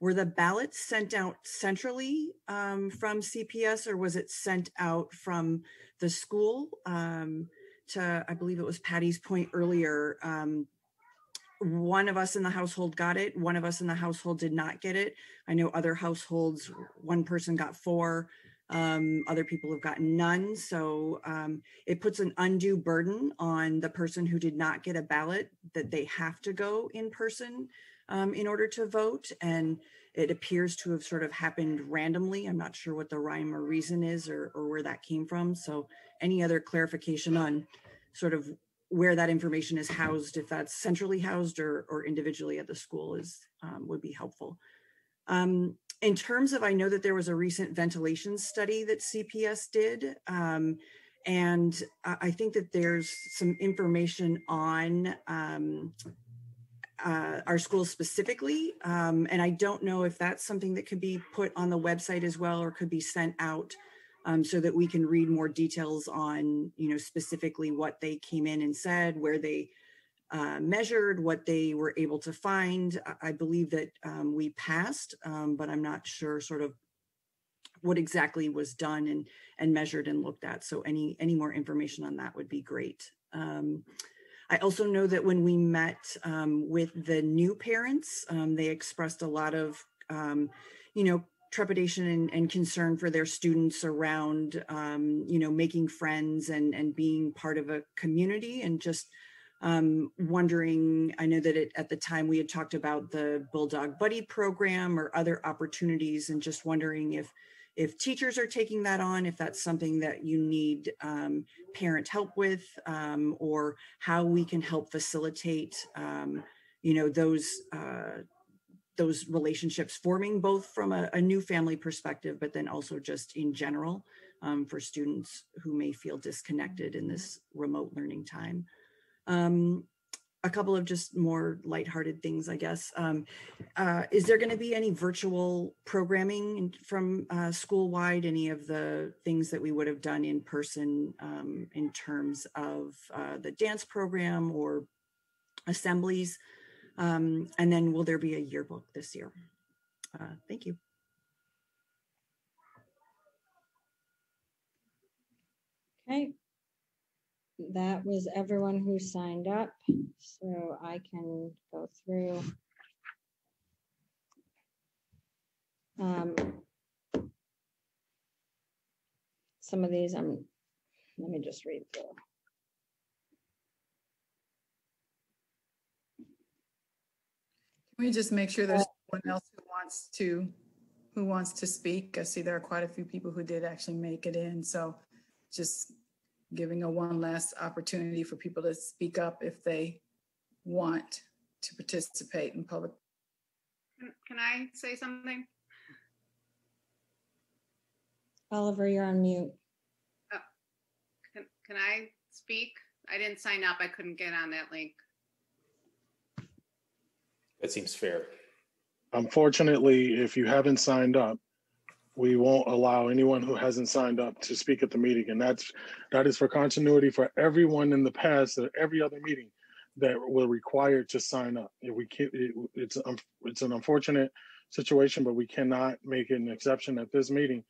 were the ballots sent out centrally from CPS, or was it sent out from the school to, I believe it was Patty's point earlier, one of us in the household got it. One of us in the household did not get it. I know other households, one person got 4. Other people have gotten none. So it puts an undue burden on the person who did not get a ballot that they have to go in person in order to vote. And it appears to have sort of happened randomly. I'm not sure what the rhyme or reason is or where that came from. So any other clarification on sort of where that information is housed, if that's centrally housed or individually at the school, is would be helpful. In terms of, I know that there was a recent ventilation study that CPS did, and I think that there's some information on our schools specifically, and I don't know if that's something that could be put on the website as well or could be sent out so that we can read more details on, specifically what they came in and said, where they measured, what they were able to find. I believe that we passed, but I'm not sure sort of what exactly was done and measured and looked at. So any more information on that would be great. I also know that when we met with the new parents, they expressed a lot of, trepidation and concern for their students around, making friends and being part of a community, and just wondering, I know that at the time we had talked about the Bulldog Buddy program or other opportunities, and just wondering if teachers are taking that on, if that's something that you need parent help with, or how we can help facilitate, those relationships forming, both from a new family perspective, but then also just in general for students who may feel disconnected in this remote learning time. A couple of just more lighthearted things, I guess. Is there going to be any virtual programming from school-wide, any of the things that we would have done in person in terms of the dance program or assemblies? And then will there be a yearbook this year? Thank you. Okay. That was everyone who signed up. So I can go through. Some of these, let me just read through. Can we just make sure there's someone else who wants to speak? I see there are quite a few people who did actually make it in. So just giving one last opportunity for people to speak up if they want to participate in public. Can I say something? Oliver, you're on mute. Oh, can I speak? I didn't sign up. I couldn't get on that link. That seems fair. Unfortunately, if you haven't signed up, we won't allow anyone who hasn't signed up to speak at the meeting. And that is for continuity for everyone in the past or every other meeting that were required to sign up. If we can't, it's an unfortunate situation, but we cannot make an exception at this meeting,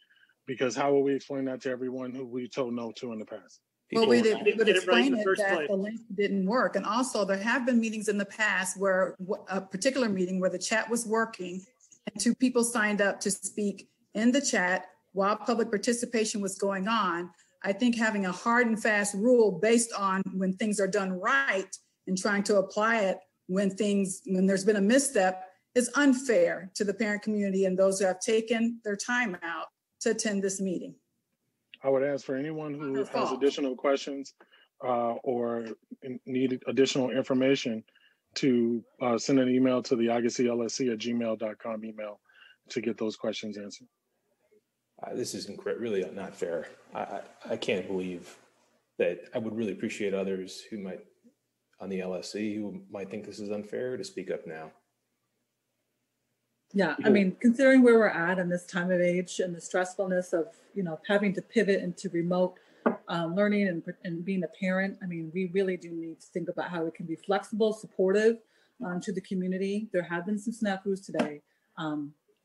because how will we explain that to everyone who we told no to in the past? Well, we would explain it that the link didn't work. And also there have been meetings in the past where a particular meeting where the chat was working and 2 people signed up to speak in the chat while public participation was going on. I think having a hard and fast rule based on when things are done right and trying to apply it when there's been a misstep is unfair to the parent community and those who have taken their time out to attend this meeting. I would ask for anyone who has additional questions or need additional information to send an email to the Agassiz LSC at gmail.com email to get those questions answered. This is really not fair. I can't believe that. I would really appreciate others who might, on the LSC, who might think this is unfair, to speak up now. Yeah, I mean, considering where we're at in this time of age and the stressfulness of, having to pivot into remote learning and being a parent, I mean, we really do need to think about how we can be flexible, supportive to the community. There have been some snafus today.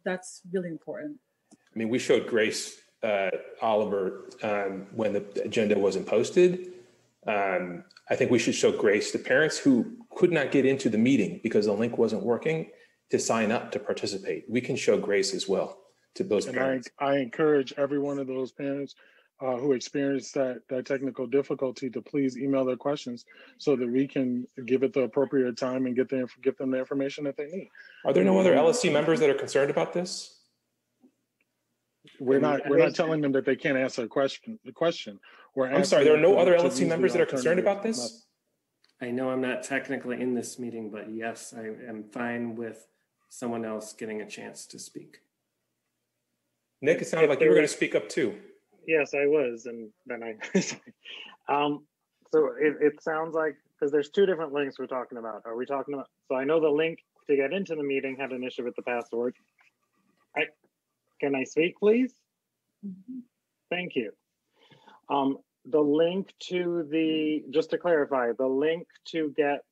That's really important. I mean, we showed grace, Oliver, when the agenda wasn't posted. I think we should show grace to parents who could not get into the meeting because the link wasn't working to sign up to participate. We can show grace as well to those parents. I encourage every one of those parents who experience that technical difficulty to please email their questions so that we can give it the appropriate time and get them the information that they need. Are there no other LSC members that are concerned about this? We're not telling them that they can't answer the question. I'm sorry, there are no other LSC members that are concerned about this? I know I'm not technically in this meeting, but yes, I am fine with someone else getting a chance to speak. Nick, it sounded like you were going to speak up too. Yes, I was, and then I. So it sounds like, because there's two different links we're talking about. Are we talking about? So I know the link to get into the meeting had an issue with the password. Can I speak, please? Thank you. The link to just to clarify, the link to get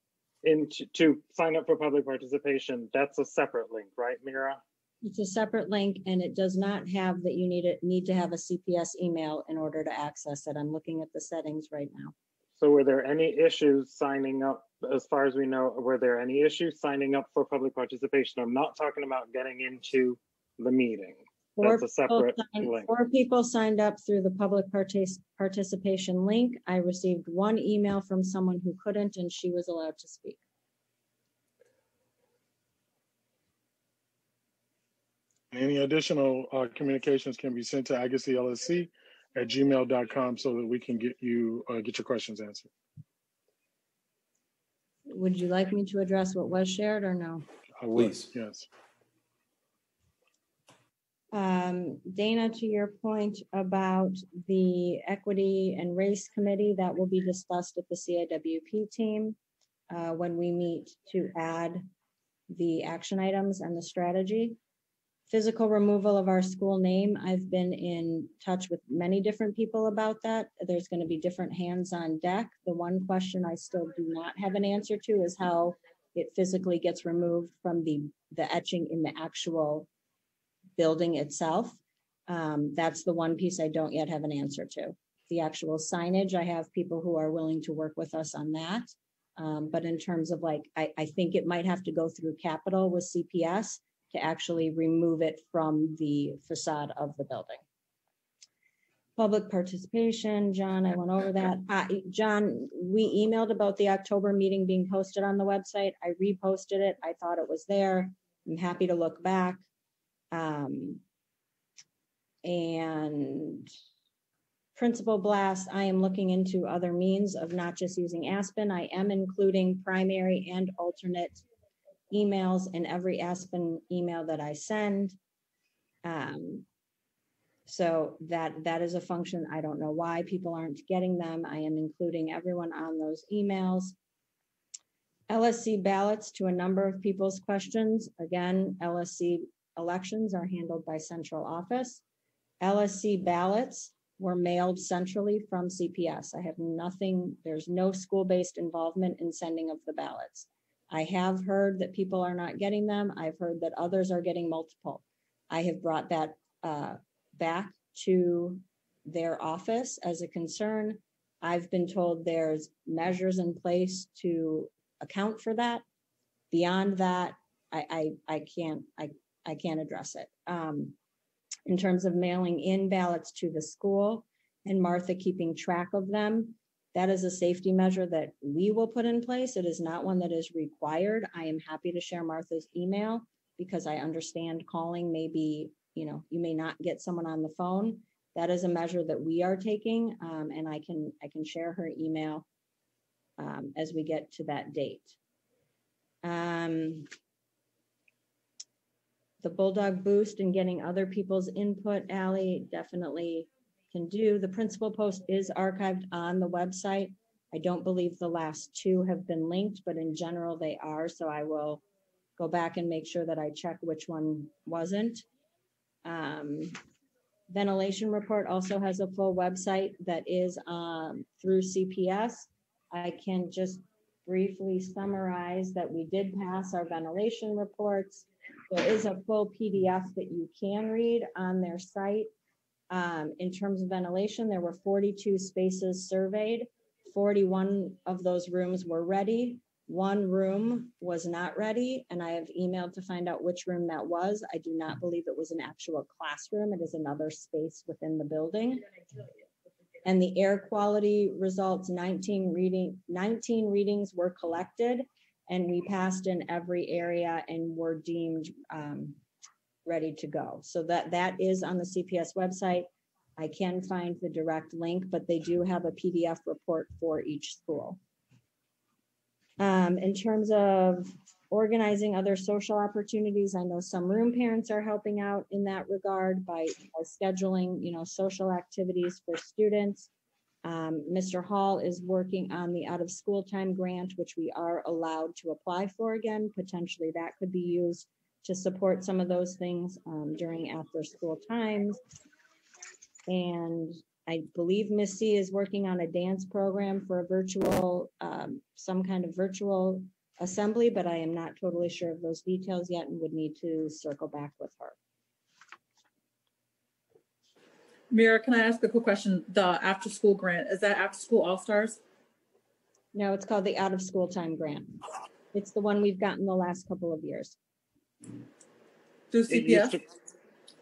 to sign up for public participation, that's a separate link, right, Mira? It's a separate link, and it does not have that you need to have a CPS email in order to access it. I'm looking at the settings right now. So were there any issues signing up, as far as we know, were there any issues signing up for public participation? I'm not talking about getting into the meeting. That's a separate link. 4 people signed up through the public participation link. I received 1 email from someone who couldn't, and she was allowed to speak. Any additional communications can be sent to agassizlsc@gmail.com so that we can get your questions answered. Would you like me to address what was shared or no? Please. Yes. Dana, to your point about the equity and race committee, that will be discussed at the CIWP team when we meet to add the action items and the strategy. Physical removal of our school name, I've been in touch with many different people about that. There's going to be different hands on deck. The one question I still do not have an answer to is how it physically gets removed from the etching in the actual building itself. That's the one piece I don't yet have an answer to. The actual signage, I have people who are willing to work with us on that. But in terms of I think it might have to go through Capital with CPS to actually remove it from the facade of the building. Public participation, John, I went over that. John, we emailed about the October meeting being posted on the website. I reposted it. I thought it was there. I'm happy to look back. And principal blast, I am looking into other means of not just using Aspen. I am including primary and alternate emails in every Aspen email that I send. So that is a function. I don't know why people aren't getting them. I am including everyone on those emails. LSC ballots, to a number of people's questions. Again, LSC elections are handled by central office. LSC ballots were mailed centrally from CPS. I have nothing, there's no school-based involvement in sending of the ballots. I have heard that people are not getting them. I've heard that others are getting multiple. I have brought that back to their office as a concern. I've been told there's measures in place to account for that. Beyond that, I can't address it. In terms of mailing in ballots to the school and Martha keeping track of them, that is a safety measure that we will put in place. It is not one that is required. I am happy to share Martha's email because I understand calling may be, you may not get someone on the phone. That is a measure that we are taking, and I can share her email as we get to that date. The Bulldog Boost and getting other people's input, Allie, definitely can do. The principal post is archived on the website. I don't believe the last 2 have been linked, but in general they are. So I will go back and make sure that I check which one wasn't. Ventilation report also has a full website that is through CPS. I can just briefly summarize that we did pass our ventilation reports. There is a full PDF that you can read on their site. In terms of ventilation, there were 42 spaces surveyed. 41 of those rooms were ready. One room was not ready, and I have emailed to find out which room that was. I do not believe it was an actual classroom. It is another space within the building. And the air quality results, 19 readings were collected, and we passed in every area and were deemed ready to go. So that is on the CPS website. I can find the direct link, but they do have a PDF report for each school. In terms of organizing other social opportunities, I know some room parents are helping out in that regard by scheduling, social activities for students. Mr. Hall is working on the out of school time grant, which we are allowed to apply for again. Potentially that could be used to support some of those things during after school times. And I believe Miss C is working on a dance program for a virtual, some kind of virtual assembly, but I am not totally sure of those details yet and would need to circle back with her. Mira, can I ask a quick question? The after school grant, is that after school all-stars? No, it's called the out of school time grant. It's the one we've gotten the last couple of years. Through CPS?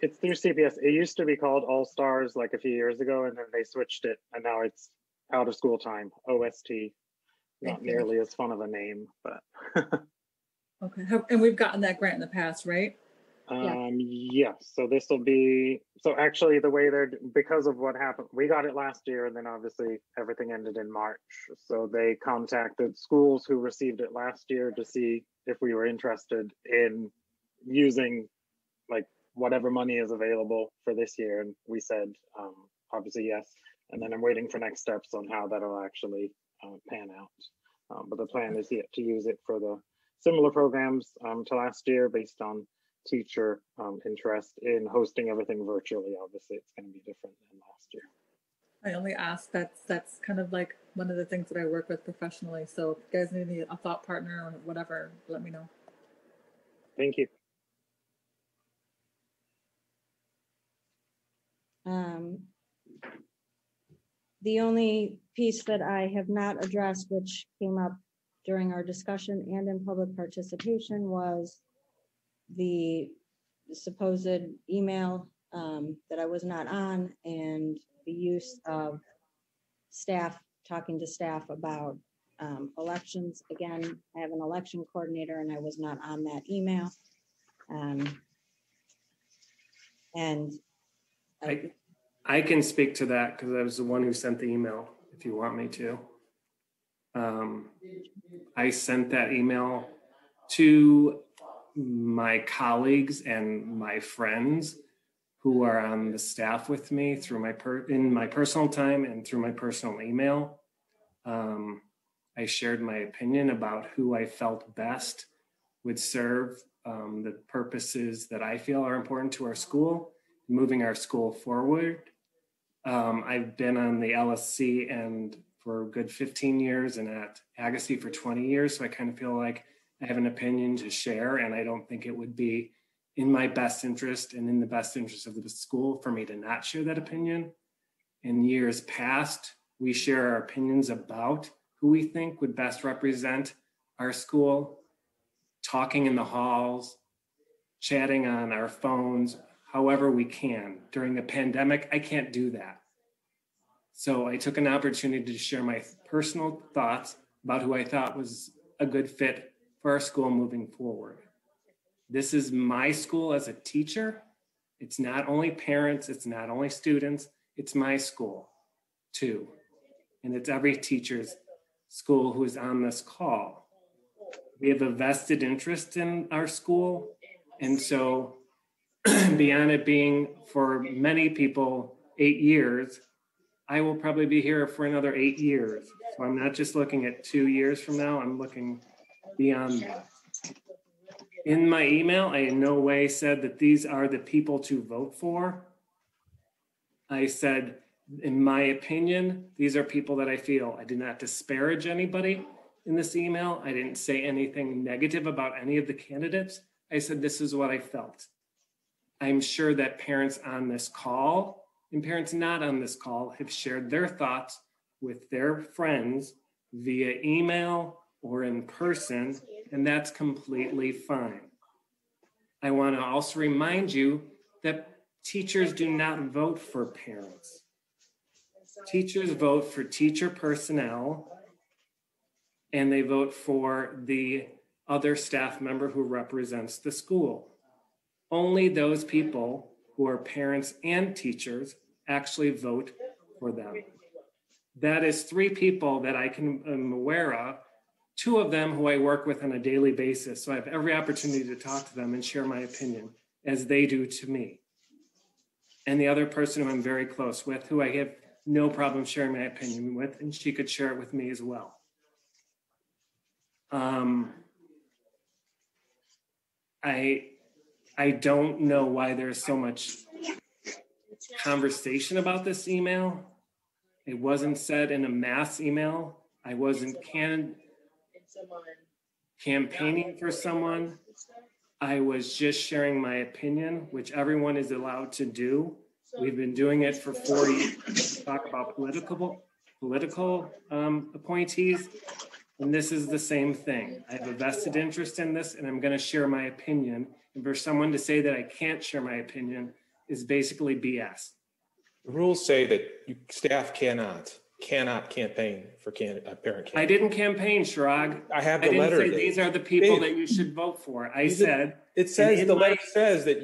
It's through CPS. It used to be called All Stars like a few years ago, and then they switched it, and now it's out of school time, OST. Not nearly as fun of a name, but. Okay, and we've gotten that grant in the past, right? Yes, so this will be, so actually the way because of what happened, we got it last year, and then obviously everything ended in March. So they contacted schools who received it last year to see if we were interested in using like whatever money is available for this year. And we said, obviously, yes. And then I'm waiting for next steps on how that'll actually pan out. But the plan is yet to use it for the similar programs to last year based on teacher interest in hosting everything virtually. Obviously, it's going to be different than last year. I only ask, that's kind of like one of the things that I work with professionally. So if you guys need a thought partner or whatever, let me know. Thank you. The only piece that I have not addressed, which came up during our discussion and in public participation, was the supposed email that I was not on, and the use of staff talking to staff about elections. Again, I have an election coordinator and I was not on that email. And I can speak to that because I was the one who sent the email, if you want me to. I sent that email to my colleagues and my friends who are on the staff with me through in my personal time and through my personal email. I shared my opinion about who I felt best would serve the purposes that I feel are important to our school, moving our school forward. I've been on the LSC and for a good 15 years and at Agassiz for 20 years. So I kind of feel like I have an opinion to share, and I don't think it would be in my best interest and in the best interest of the school for me to not share that opinion. In years past, we share our opinions about who we think would best represent our school, talking in the halls, chatting on our phones, however we can. During the pandemic, I can't do that. So I took an opportunity to share my personal thoughts about who I thought was a good fit for our school moving forward. This is my school as a teacher. It's not only parents, it's not only students, it's my school too. And it's every teacher's school who is on this call. We have a vested interest in our school. And so beyond it being for many people 8 years, I will probably be here for another 8 years. So I'm not just looking at 2 years from now, I'm looking beyond that. In my email, I in no way said that these are the people to vote for. I said, in my opinion, these are people that I feel. I did not disparage anybody in this email. I didn't say anything negative about any of the candidates. I said, this is what I felt. I'm sure that parents on this call and parents not on this call have shared their thoughts with their friends via email or in person, and that's completely fine. I want to also remind you that teachers do not vote for parents. Teachers vote for teacher personnel, and they vote for the other staff member who represents the school. Only those people who are parents and teachers actually vote for them. That is 3 people that am aware of, 2 of them who I work with on a daily basis. So I have every opportunity to talk to them and share my opinion as they do to me. And the other person who I'm very close with, who I have no problem sharing my opinion with, and she could share it with me as well. I don't know why there's so much conversation about this email. It wasn't said in a mass email. I wasn't campaigning for someone. I was just sharing my opinion, which everyone is allowed to do. We've been doing it for 4 years to talk about political appointees, and this is the same thing. I have a vested interest in this, and I'm going to share my opinion. And for someone to say that I can't share my opinion is basically BS. The rules say that staff cannot campaign for parent candidate. I didn't campaign, Shirag. I have the letter. I didn't say these are the people that you should vote for. I said it says the letter says that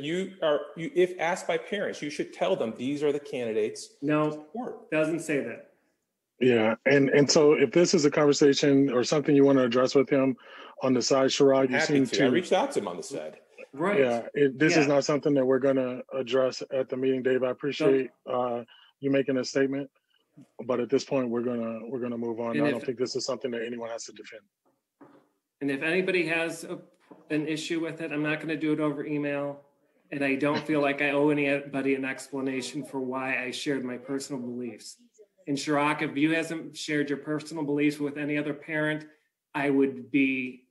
if asked by parents, you should tell them these are the candidates. No, doesn't say that. Yeah, and so if this is a conversation or something you want to address with him on the side, Shirag, you seem to. I reached out to him on the side. Right. Yeah, this is not something that we're going to address at the meeting, Dave. I appreciate you making a statement, but at this point, we're gonna move on. I don't think this is something that anyone has to defend. And if anybody has an issue with it, I'm not going to do it over email, and I don't feel like I owe anybody an explanation for why I shared my personal beliefs. And Shirag, if you hasn't shared your personal beliefs with any other parent, I would be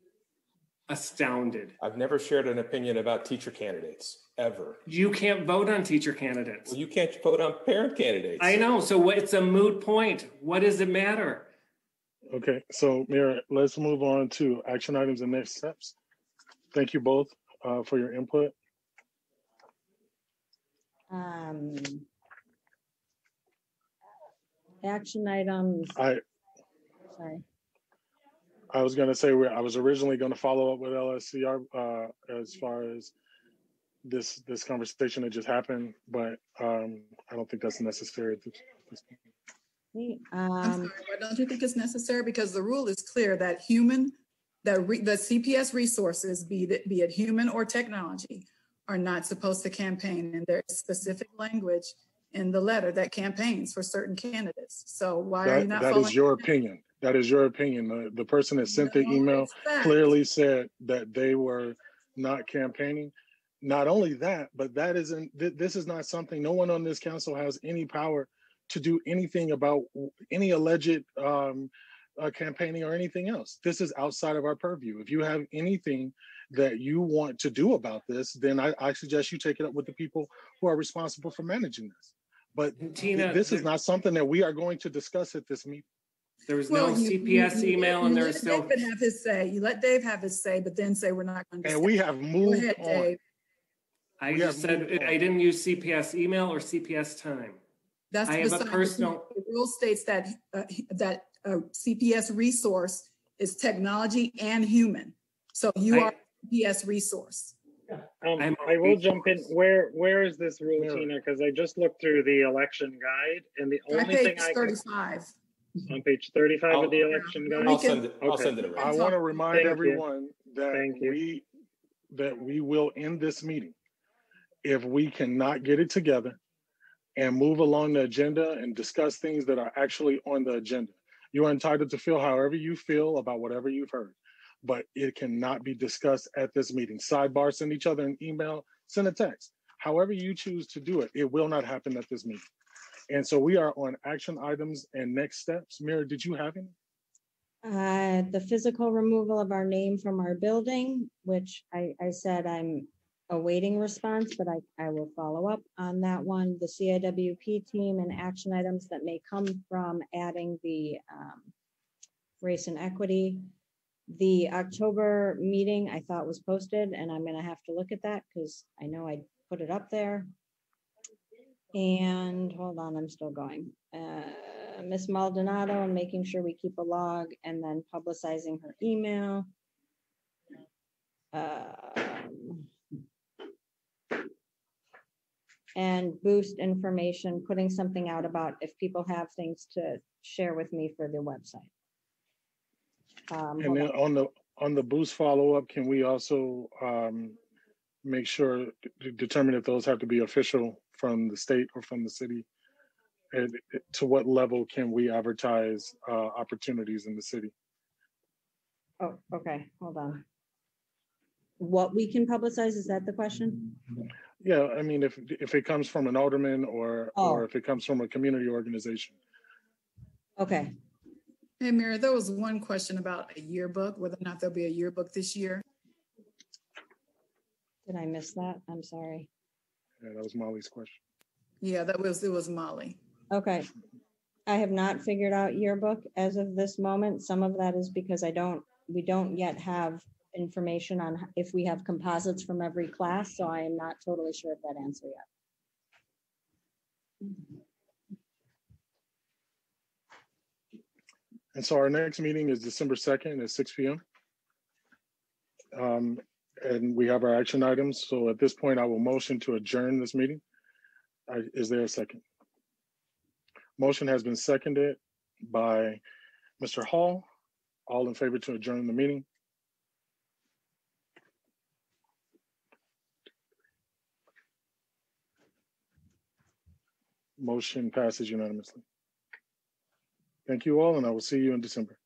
astounded. I've never shared an opinion about teacher candidates, ever. You can't vote on teacher candidates. Well, you can't vote on parent candidates. I know, so it's a moot point. What does it matter? Okay, so Mira, let's move on to action items and next steps. Thank you both for your input. Action items. Sorry. I was going to say I was originally going to follow up with LSC as far as this conversation that just happened, but I don't think that's necessary at this point. I'm sorry, why don't you think it's necessary? Because the rule is clear that the CPS resources, be it human or technology, are not supposed to campaign, and there's specific language in the letter that campaigns for certain candidates. So why are you not following? That is your opinion. That is your opinion. The person that sent the email clearly said that they were not campaigning. Not only that, but this is not something, no one on this council has any power to do anything about any alleged campaigning or anything else. This is outside of our purview. If you have anything that you want to do about this, then I suggest you take it up with the people who are responsible for managing this. But Tina, this is not something that we are going to discuss at this meeting. There was no CPS email, and there's still. David have his say. You let Dave have his say, but then say we're not going to. And we have moved on. Dave. I just said I didn't use CPS email or CPS time. That's I have a personal. The rule states that CPS resource is technology and human. So you are a CPS resource. I will jump in. Where is this rule, Tina? Because I just looked through the election guide, and the only thing I 35. On page 35 of the election guide. I'll send it around. I want to remind everyone that we will end this meeting if we cannot get it together and move along the agenda and discuss things that are actually on the agenda. You are entitled to feel however you feel about whatever you've heard, but it cannot be discussed at this meeting. Sidebar, send each other an email, send a text. However you choose to do it, it will not happen at this meeting. And so we are on action items and next steps. Mira, did you have any? The physical removal of our name from our building, which I said I'm awaiting response, but I will follow up on that one. The CIWP team and action items that may come from adding the race and equity. The October meeting I thought was posted, and I'm gonna have to look at that because I know I put it up there. And hold on, I'm still going. Miss Maldonado and making sure we keep a log, and then publicizing her email. And boost information, putting something out about if people have things to share with me for their website. And then on the boost follow-up, can we also make sure to determine if those have to be official from the state or from the city? And to what level can we advertise opportunities in the city? Oh, okay, hold on. What we can publicize, is that the question? Yeah, I mean, if it comes from an alderman or if it comes from a community organization. Okay. Hey, Mary, there was one question about a yearbook, whether or not there'll be a yearbook this year. Did I miss that? I'm sorry. Yeah, that was Molly's question. Yeah, it was Molly. Okay. I have not figured out yearbook as of this moment. Some of that is because we don't yet have information on if we have composites from every class, so I am not totally sure of that answer yet. And so our next meeting is December 2nd at 6 p.m. And we have our action items. So at this point, I will motion to adjourn this meeting. Is there a second? Motion has been seconded by Mr. Hall. All in favor to adjourn the meeting? Motion passes unanimously. Thank you all, and I will see you in December.